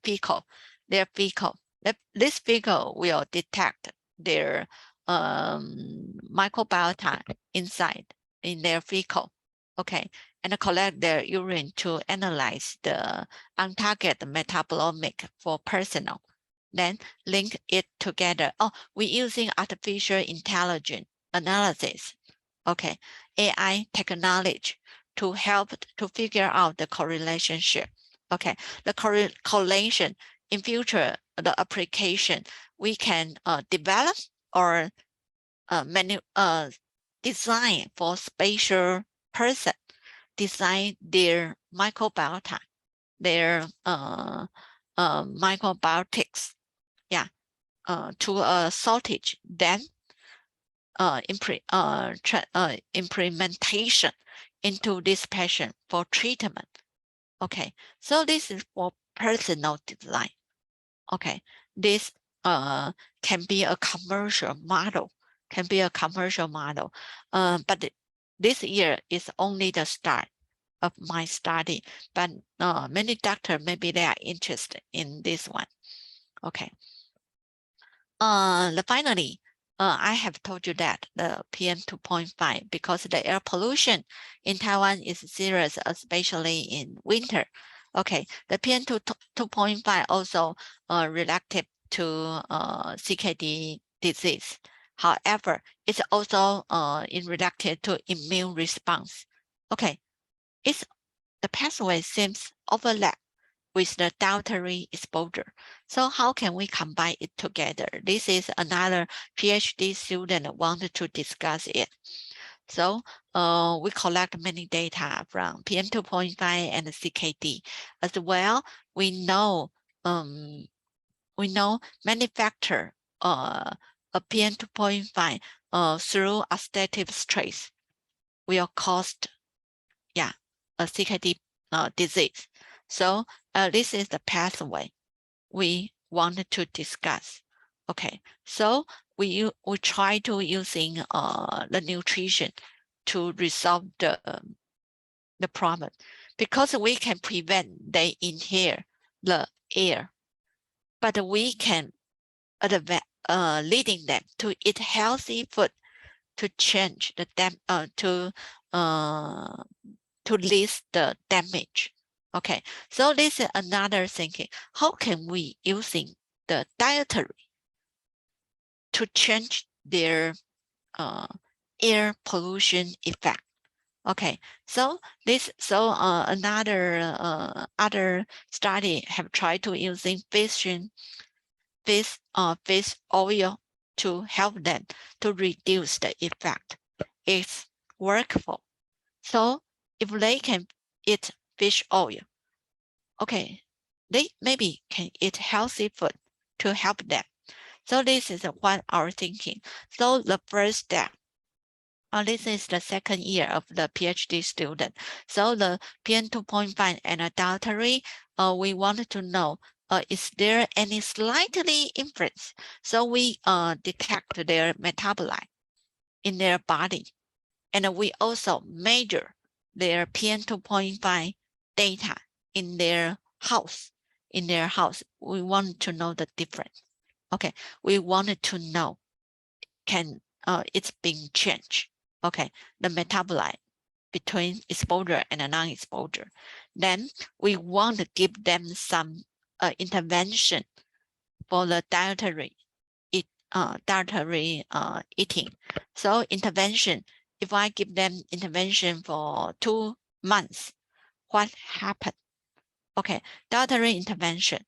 Speaker 4: fecal. This fecal will detect their microbiota inside in their fecal. Okay, and collect their urine to analyze the on-target metabolomic for personal. Then link it together. Oh, we're using artificial intelligence analysis. Okay, AI technology to help to figure out the correlation. Okay, the correlation in future, the application we can develop or design for special person, design their microbiota, their microbiotics, yeah, to a shortage, then implementation into this patient for treatment. Okay, so this is for personal design. Okay, this can be a commercial model, but this year is only the start of my study, but many doctors, maybe they are interested in this one. Okay. Finally, I have told you that the PM 2.5, because the air pollution in Taiwan is serious, especially in winter. Okay, the PM 2.5 also reactive to CKD disease. However, it's also related to immune response. Okay, the pathway seems overlap with the dietary exposure. So how can we combine it together? This is another PhD student wanted to discuss it. So we collect many data from PM2.5 and CKD. As well, we know many factors of PM2.5 through oxidative stress will cause a CKD disease. So this is the pathway we wanted to discuss. Okay, so we try to using the nutrition to resolve the problem, because we can prevent they inhale the air, but we can leading them to eat healthy food to change the to list the damage. Okay, so this is another thinking. How can we using the dietary to change their air pollution effect? Okay, so another other study have tried to using fish oil to help them to reduce the effect. It's workable. So if they can eat fish oil, okay, they maybe can eat healthy food to help them. So this is what our thinking. So the first step, this is the second year of the PhD student. So the PM2.5 and adultery, we wanted to know, is there any slightly influence? So we detect their metabolite in their body. And we also measure their PM2.5 data in their house. We want to know the difference. Okay, we wanted to know, can it's being changed. Okay, the metabolite between exposure and non-exposure. Then we want to give them some intervention for the dietary eating. So intervention, if I give them intervention for 2 months, what happened? Okay, dietary intervention.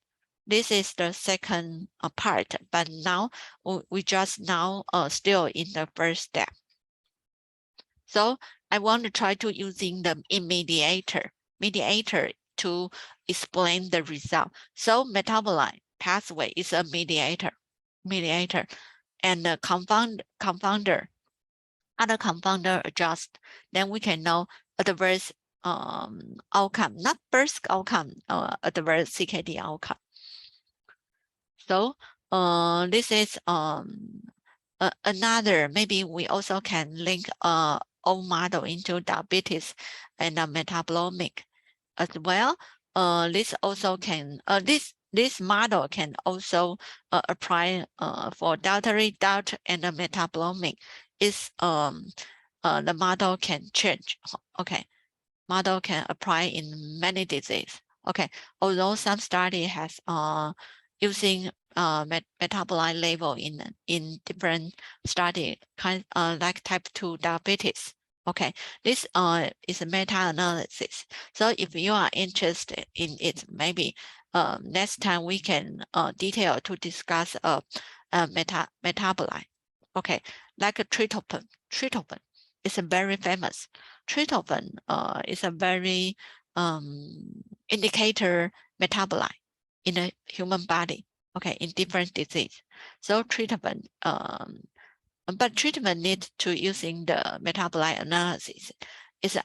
Speaker 4: This is the second part, but now we just now still in the first step. So I want to try to using the mediator to explain the result. So metabolite pathway is a mediator, and the compounder, other compounder adjust, then we can know adverse outcome, not first outcome, adverse CKD outcome. So this is another, maybe we also can link old model into diabetes and metabolomic as well. This also can this model can also apply for dietary diet and metabolomic. Is the model can change. Okay, model can apply in many diseases. Okay, although some study has using metabolite level in different study, like type 2 diabetes. Okay, this is a meta-analysis. So if you are interested in it, maybe next time we can detail to discuss metabolite. Okay, like a tryptophan. Tryptophan is a very famous. Tryptophan is a very indicator metabolite in the human body. Okay, in different disease. So treatment, but treatment needs to using the metabolite analysis is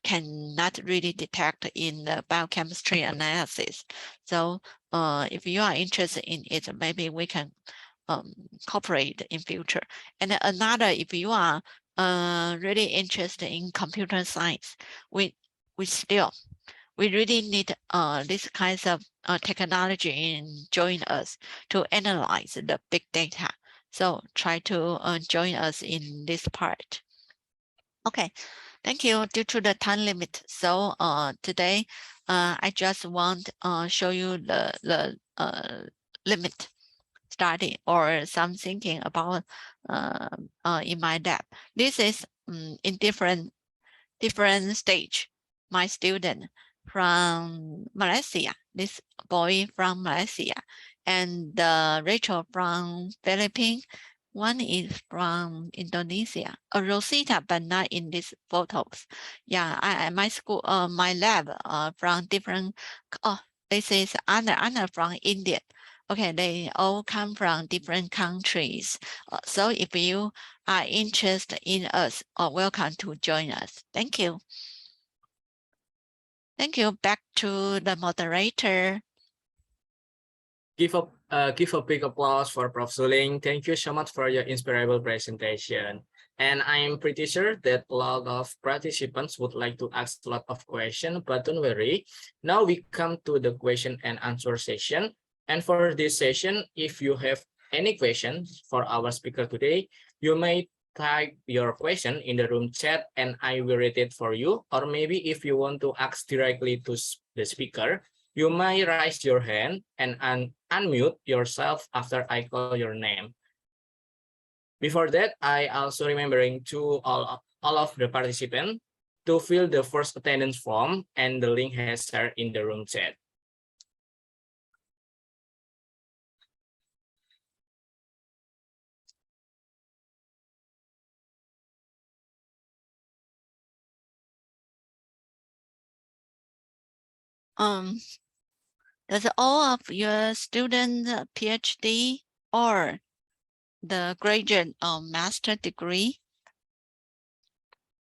Speaker 4: cannot really detect in the biochemistry analysis. So if you are interested in it, maybe we can cooperate in future. And another, if you are really interested in computer science, we really need this kinds of technology in join us to analyze the big data. So try to join us in this part. Okay, thank you. Due to the time limit, so today I just want show you the limit study or some thinking about in my lab. This is in different stage. My student from Malaysia, this boy from Malaysia, and Rachel from Philippines. One is from Indonesia, a Rosita, but not in these photos. Yeah, my school, my lab, from different. Oh, this is Anna from India. Okay, they all come from different countries. So if you are interested in us, welcome to join us. Thank you. Thank you. Back to the moderator.
Speaker 3: Give a big applause for Prof. Suling. Thank you so much for your inspirable presentation. And I'm pretty sure that a lot of participants would like to ask a lot of questions, but don't worry. Now we come to the question and answer session. And for this session, if you have any questions for our speaker today, you may type your question in the room chat and I will read it for you. Or maybe if you want to ask directly to the speaker, you may raise your hand and unmute yourself after I call your name. Before that, I also remembering to all of the participants to fill the first attendance form, and the link has shared in the room chat.
Speaker 4: Does all of your students PhD or the graduate or master degree?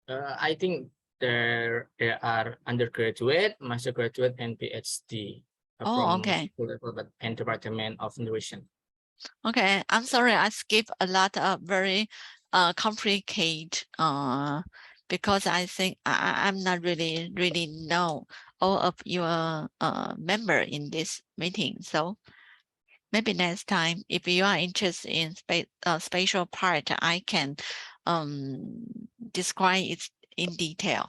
Speaker 3: I think there are undergraduate, master graduate, and PhD from
Speaker 4: Okay.
Speaker 3: school level, but and Department of Nutrition.
Speaker 4: Okay, I'm sorry, I skipped a lot of very complicated because I think I'm not really know all of your member in this meeting. So maybe next time, if you are interested in spatial part, I can describe it in detail.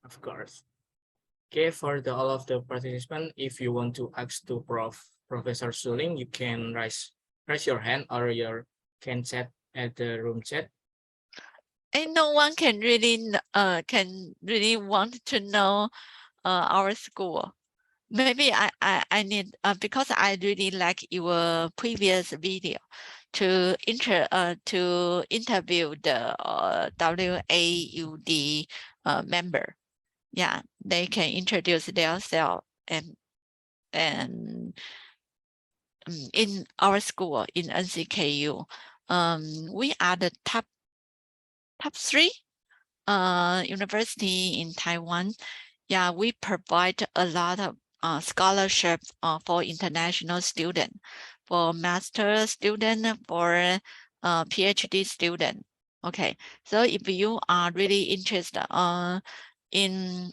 Speaker 3: Of course. Okay, for all of the participants, if you want to ask to Professor Suling, you can raise your hand or your can chat at the room chat.
Speaker 4: And no one can really want to know our school. Maybe I need because I really like your previous video to interview the WAUD member. Yeah, they can introduce themselves and in our school in NCKU, we are the top 3 university in Taiwan. Yeah, we provide a lot of scholarship for international student, for master student, for PhD student. Okay, so if you are really interested in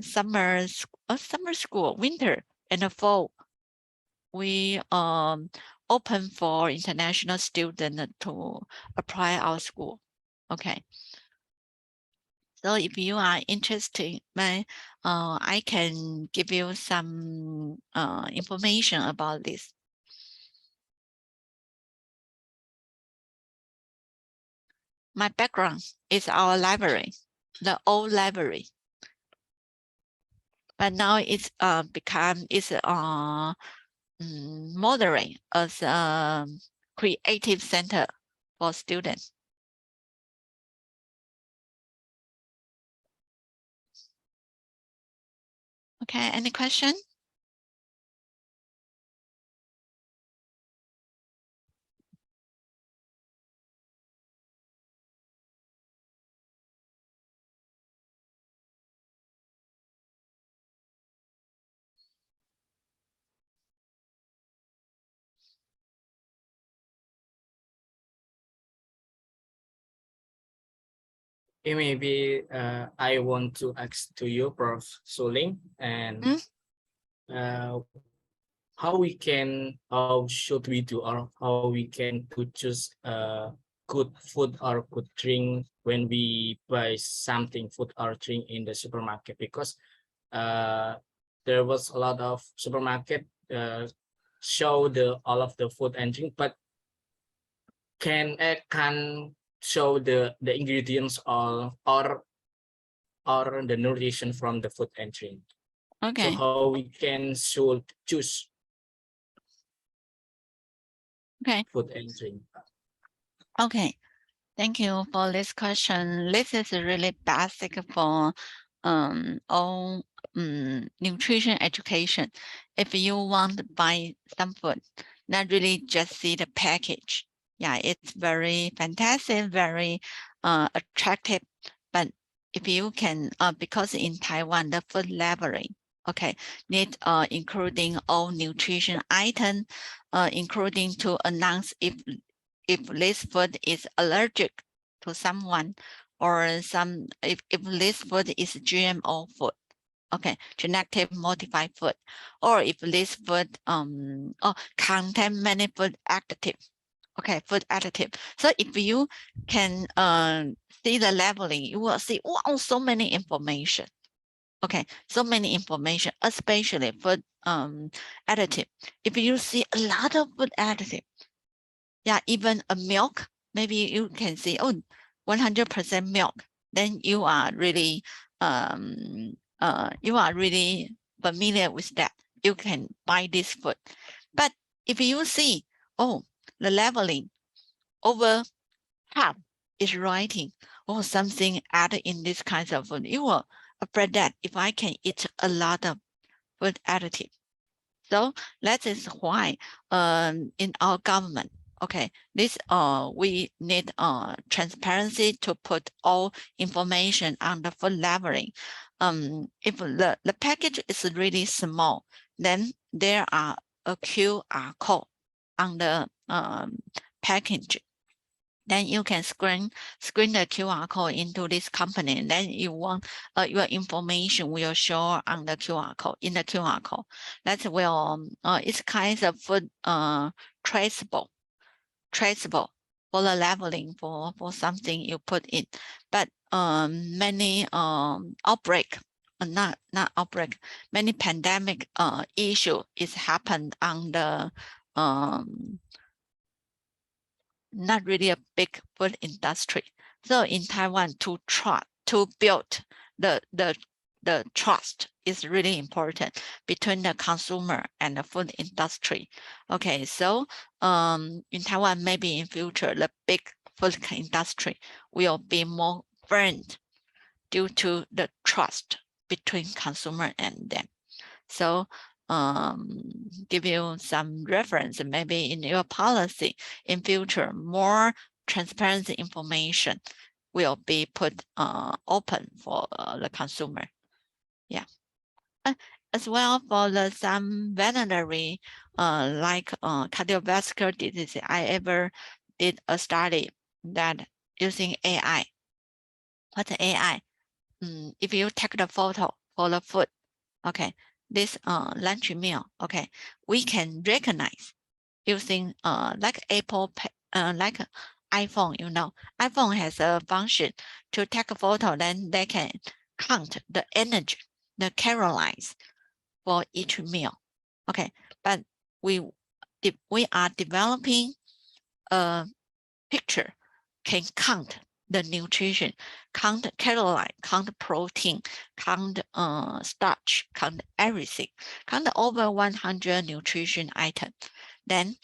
Speaker 4: summer school, winter and fall, we open for international student to apply our school. Okay. So if you are interested, I can give you some information about this. My background is our library, the old library. But now it's modern as a creative center for students. Okay, any question?
Speaker 3: Maybe I want to ask to you, Prof. Suling, and how should we do, or how we can to choose good food or good drink when we buy something, food or drink in the supermarket, because there was a lot of supermarket show all of the food and drink, but can show the ingredients or the nutrition from the food and drink.
Speaker 4: Okay.
Speaker 3: So how we should choose
Speaker 4: Okay.
Speaker 3: food and drink.
Speaker 4: Okay. Thank you for this question. This is really basic for all nutrition education. If you want to buy some food, not really just see the package. Yeah, it's very fantastic, very attractive. But if you can, because in Taiwan, the food labeling, okay, need including all nutrition items, including to announce if this food is allergic to someone, or if this food is GMO food, okay, genetically modified food, or if this food contain many food additives, okay, food additive. So if you can see the labeling, you will see, wow, so many information. Okay, so many information, especially food additive. If you see a lot of food additive, yeah, even a milk, maybe you can see, oh, 100% milk, then you are really familiar with that. You can buy this food. But if you see, oh, the labeling over half is writing, or something added in this kind of food, you will afraid that if I can eat a lot of food additive. So that is why in our government, okay, this we need transparency to put all information on the food labeling. If the package is really small, then there are a QR code on the package. Then you can screen the QR code into this company. Then you want your information will show on the QR code, in the QR code. That will it's kind of food traceable for the labeling for something you put in. But many outbreak, not outbreak, many pandemic issue is happened on the not really a big food industry. So in Taiwan, to build the trust is really important between the consumer and the food industry. Okay, so in Taiwan, maybe in future, the big food industry will be more friend due to the trust between consumer and them. So give you some reference, maybe in your policy in future, more transparency information will be put open for the consumer. Yeah. As well for some veterinary like cardiovascular disease, I ever did a study that using AI. What's AI? If you take the photo for the food, okay, this lunch meal, okay, we can recognize using like Apple, like iPhone, you know, iPhone has a function to take a photo, then they can count the energy, the calories for each meal. Okay, but we are developing a picture can count the nutrition, count calorie, count protein, count starch, count everything, count over 100 nutrition items. Then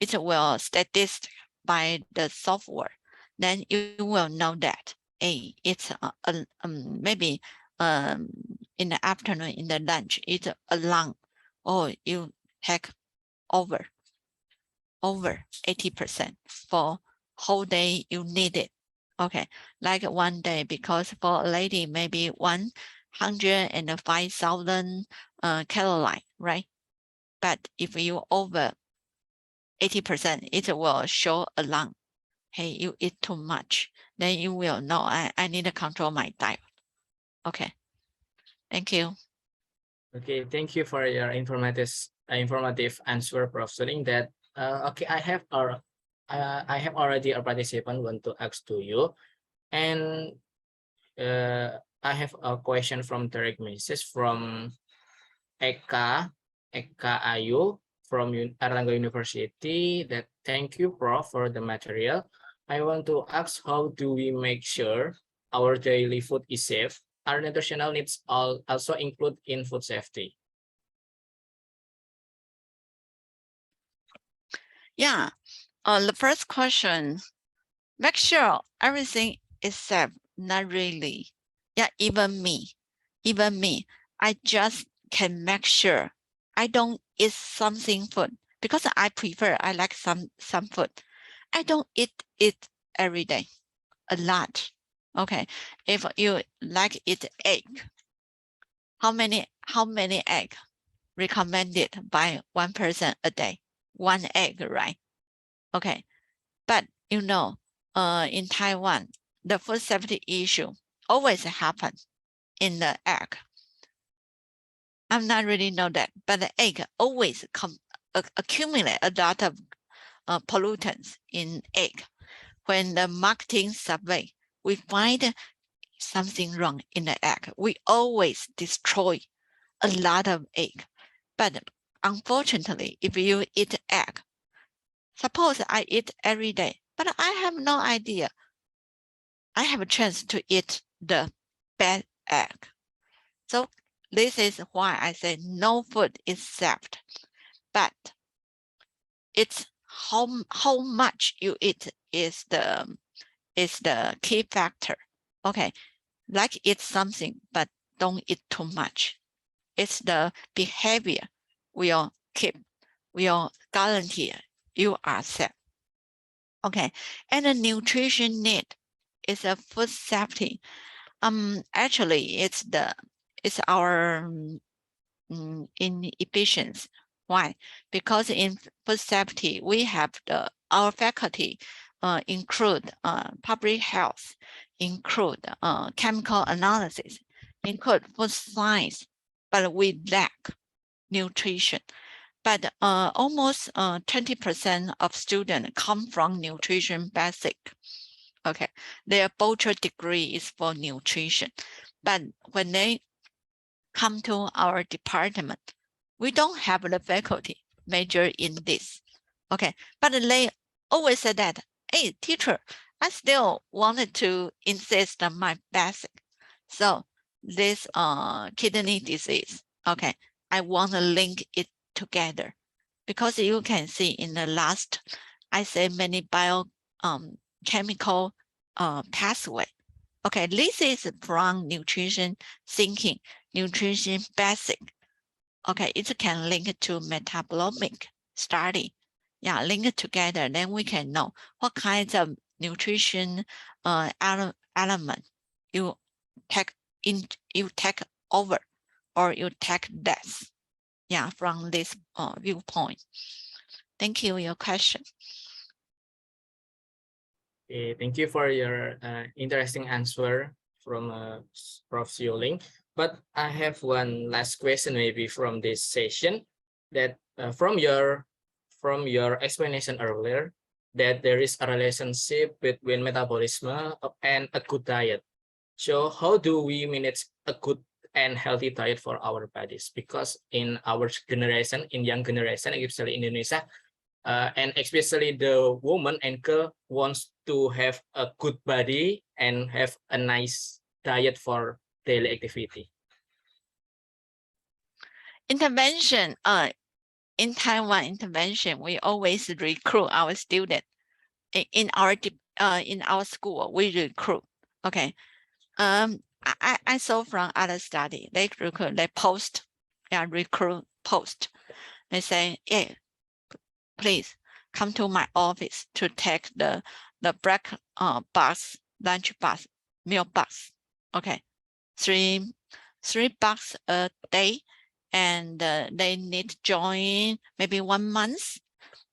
Speaker 4: it will statistic by the software. Then you will know that it's maybe in the afternoon, in the lunch, it's a long, or you take over 80% for whole day you need it. Okay, like one day, because for a lady, maybe 105,000 calories, right? But if you over 80%, it will show along, hey, you eat too much. Then you will know, I need to control my diet. Okay, thank you.
Speaker 3: Okay, thank you for your informative answer, Prof. That okay, I have already a participant want to ask to you, and I have a question from direct message from Eka. Eka Ayu from Erlangga University. That thank you, Prof, for the material. I want to ask, how do we make sure our daily food is safe? Our nutritional needs also include in food safety.
Speaker 4: Yeah. The first question, make sure everything is safe. Not really. Yeah, even me, I just can make sure I don't eat something food because I like some food. I don't eat it every day, a lot. Okay, if you like eat egg, how many egg recommended by one person a day? One egg, right? Okay, but you know, in Taiwan, the food safety issue always happens in the egg. I'm not really know that, but the egg always accumulate a lot of pollutants in egg. When the marketing survey, we find something wrong in the egg. We always destroy a lot of egg. But unfortunately, if you eat egg, suppose I eat every day, but I have no idea. I have a chance to eat the bad egg. So this is why I say no food is safe, but it's how much you eat is the key factor. Okay, like eat something, but don't eat too much. It's the behavior will guarantee you are safe. Okay, and the nutrition need is a food safety. Actually, it's our inefficiency. Why? Because in food safety, we have our faculty include public health, include chemical analysis, include food science, but we lack nutrition. But almost 20% of students come from nutrition basic. Okay, their bachelor degree is for nutrition, but when they come to our department, we don't have the faculty major in this. Okay, but they always said that, hey, teacher, I still wanted to insist on my basic. So this kidney disease, okay, I want to link it together because you can see in the last, I say many biochemical pathway. Okay, this is from nutrition thinking, nutrition basic. Okay, it can link to metabolomic study. Yeah, link it together, then we can know what kinds of nutrition element you take over or you take less. Yeah, from this viewpoint. Thank you for your question.
Speaker 3: Okay, thank you for your interesting answer from Prof. Sioling. But I have one last question maybe from this session, that from your explanation earlier, that there is a relationship between metabolism and a good diet. So how do we manage a good and healthy diet for our bodies? Because in our generation, in young generation, especially in Indonesia, and especially the woman and girl wants to have a good body and have a nice diet for daily activity.
Speaker 4: Intervention, in Taiwan intervention, we always recruit our students in our school. We recruit. Okay, I saw from other study they recruit, they post, yeah, recruit post. They say, yeah, please come to my office to take the break bus, lunch bus, meal bus. Okay, three bucks a day, and they need to join maybe 1 month,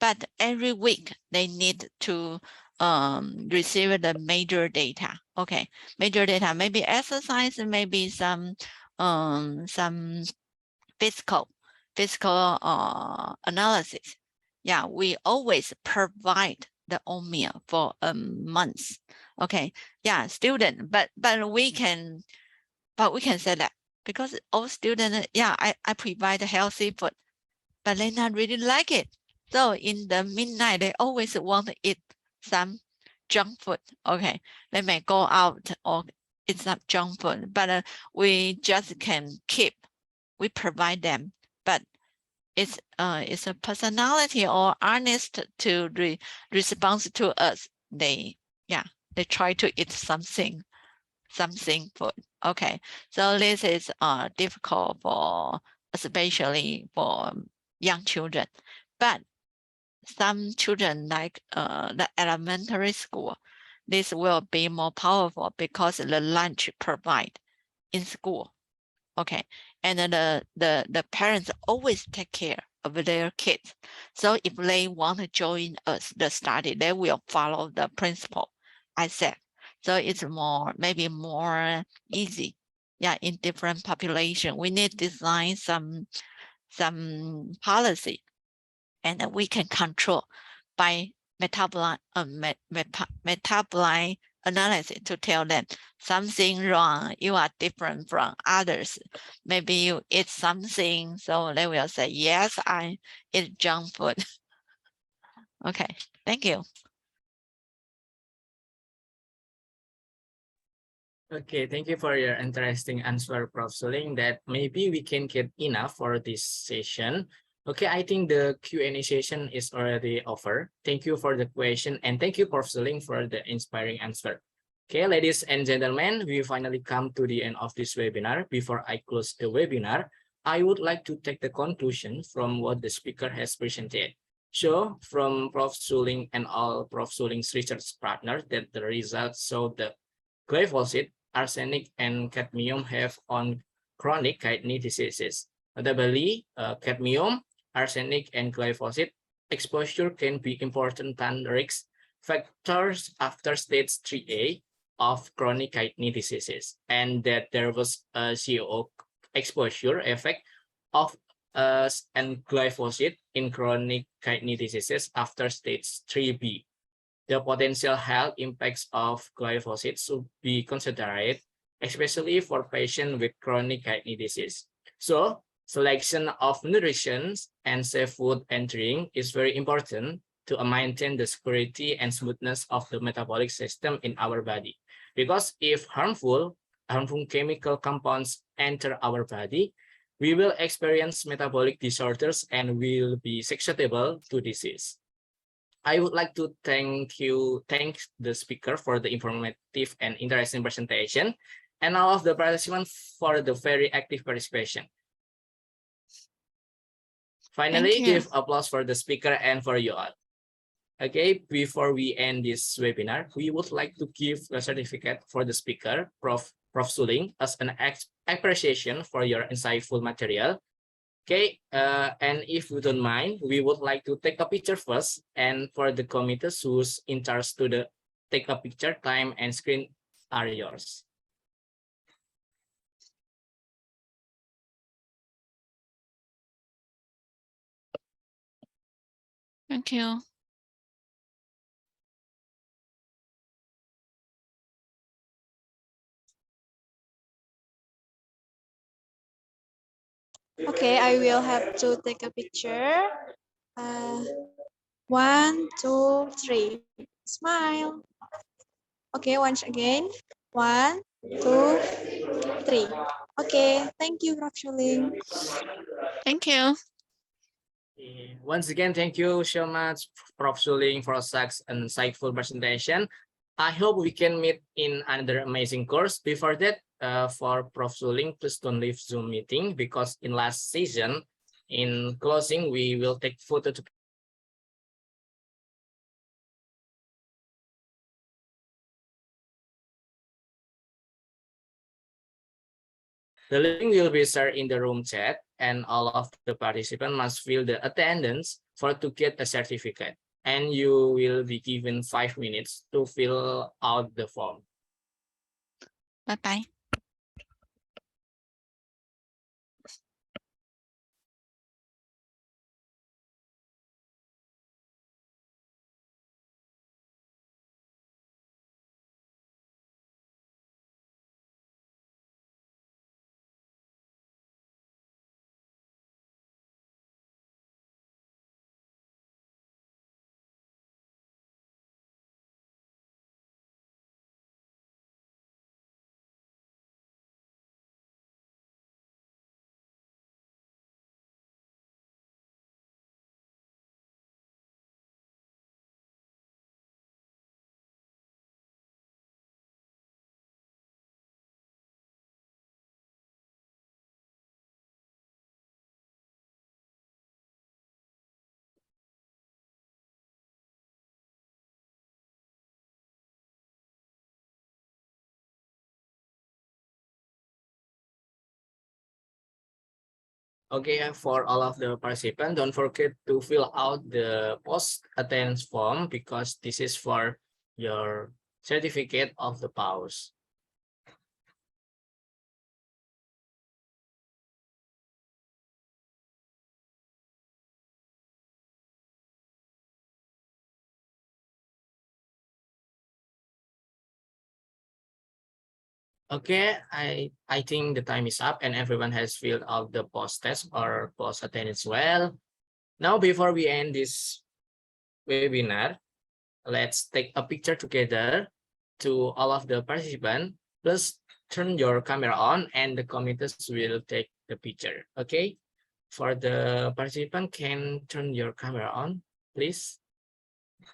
Speaker 4: but every week they need to receive the major data. Okay, major data, maybe exercise, maybe some physical analysis. Yeah, we always provide the oatmeal for a month. Okay, yeah, student, but we can say that because all students, yeah, I provide healthy food. but they not really like it. So in the midnight, they always want to eat some junk food. Okay, they may go out or eat some junk food, but we just can keep. We provide them, but it's a personality or honest to response to us. They try to eat something food. Okay, so this is difficult for especially for young children, but some children like the elementary school, this will be more powerful because the lunch provide in school. Okay, and then the parents always take care of their kids. So if they want to join us the study, they will follow the principle I said. So it's maybe more easy. Yeah, in different population, we need to design some policy, and we can control by metabolite analysis to tell them something wrong, you are different from others. Maybe you eat something, so they will say, yes, I eat junk food. Okay, thank you.
Speaker 3: Okay, thank you for your interesting answer, Prof. Suling. That maybe we can get enough for this session. Okay, I think the Q&A session is already over. Thank you for the question, and thank you, Prof. Suling, for the inspiring answer. Okay, ladies and gentlemen, we finally come to the end of this webinar. Before I close the webinar, I would like to take the conclusion from what the speaker has presented. So, from Prof. Suling and all Prof. Suling's research partners, that the results show the glyphosate, arsenic, and cadmium have on chronic kidney diseases. Notably, cadmium, arsenic, and glyphosate exposure can be important risk factors after stage 3A of chronic kidney diseases, and that there was a CO exposure effect of and glyphosate in chronic kidney diseases after stage 3B. The potential health impacts of glyphosate should be considered, especially for patients with chronic kidney disease. So, selection of nutrition and safe food and drink is very important to maintain the security and smoothness of the metabolic system in our body. Because if harmful chemical compounds enter our body, we will experience metabolic disorders and will be susceptible to disease. I would like to thank the speaker for the informative and interesting presentation, and all of the participants for the very active participation. Finally, give applause for the speaker and for you all. Okay, before we end this webinar, we would like to give a certificate for the speaker, Prof. Suling, as an appreciation for your insightful material. Okay, and if you don't mind, we would like to take a picture first, and for the committee who's in charge to take a picture, time and screen are yours.
Speaker 4: Thank you.
Speaker 6: Okay, I will have to take a picture. 1, 2, 3. Smile. Okay, once again. 1, 2, 3. Okay, thank you, Prof. Shuling.
Speaker 4: Thank you.
Speaker 3: Once again, thank you so much, Prof. Suling, for such an insightful presentation. I hope we can meet in another amazing course. Before that, for Prof. Suling, please don't leave Zoom meeting, because in last season, in closing, we will take photo to the link will be shared in the room chat, and all of the participants must fill the attendance to get a certificate. And you will be given 5 minutes to fill out the form.
Speaker 4: Bye-bye.
Speaker 3: Okay, for all of the participants, don't forget to fill out the post-attendance form because this is for your certificate of the pause. Okay, I think the time is up and everyone has filled out the post test or post attendance well. Now, before we end this webinar, let's take a picture together to all of the participants. Please turn your camera on and the committers will take the picture. Okay, for the participant, can turn your camera on, please.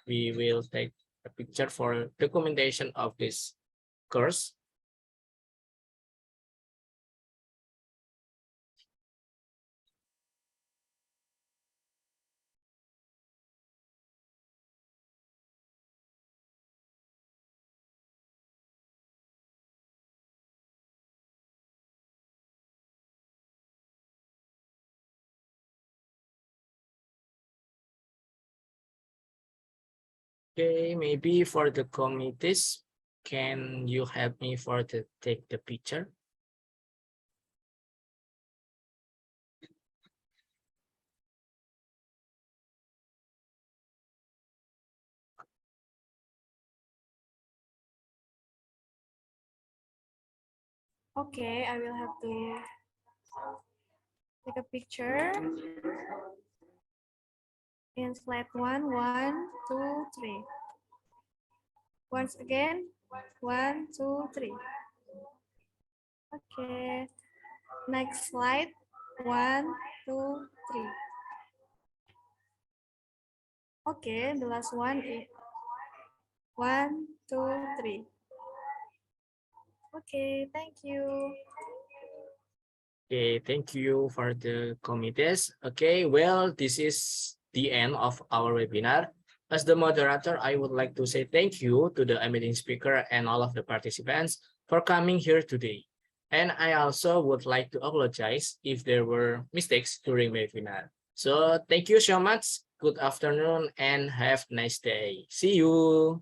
Speaker 3: We will take a picture for documentation of this course. Okay, maybe for the committees, can you help me for to take the picture?
Speaker 6: Okay, I will have to take a picture. In slide 1, 1, 2, 3. Once again, 1, 2, 3. Okay. Next slide, 1, 2, 3. Okay, the last one is 1, 2, 3. Okay, thank you.
Speaker 3: Okay, thank you for the committees. Okay, well, this is the end of our webinar. As the moderator, I would like to say thank you to the amazing speaker and all of the participants for coming here today. And I also would like to apologize if there were mistakes during my webinar. So thank you so much. Good afternoon and have a nice day. See you.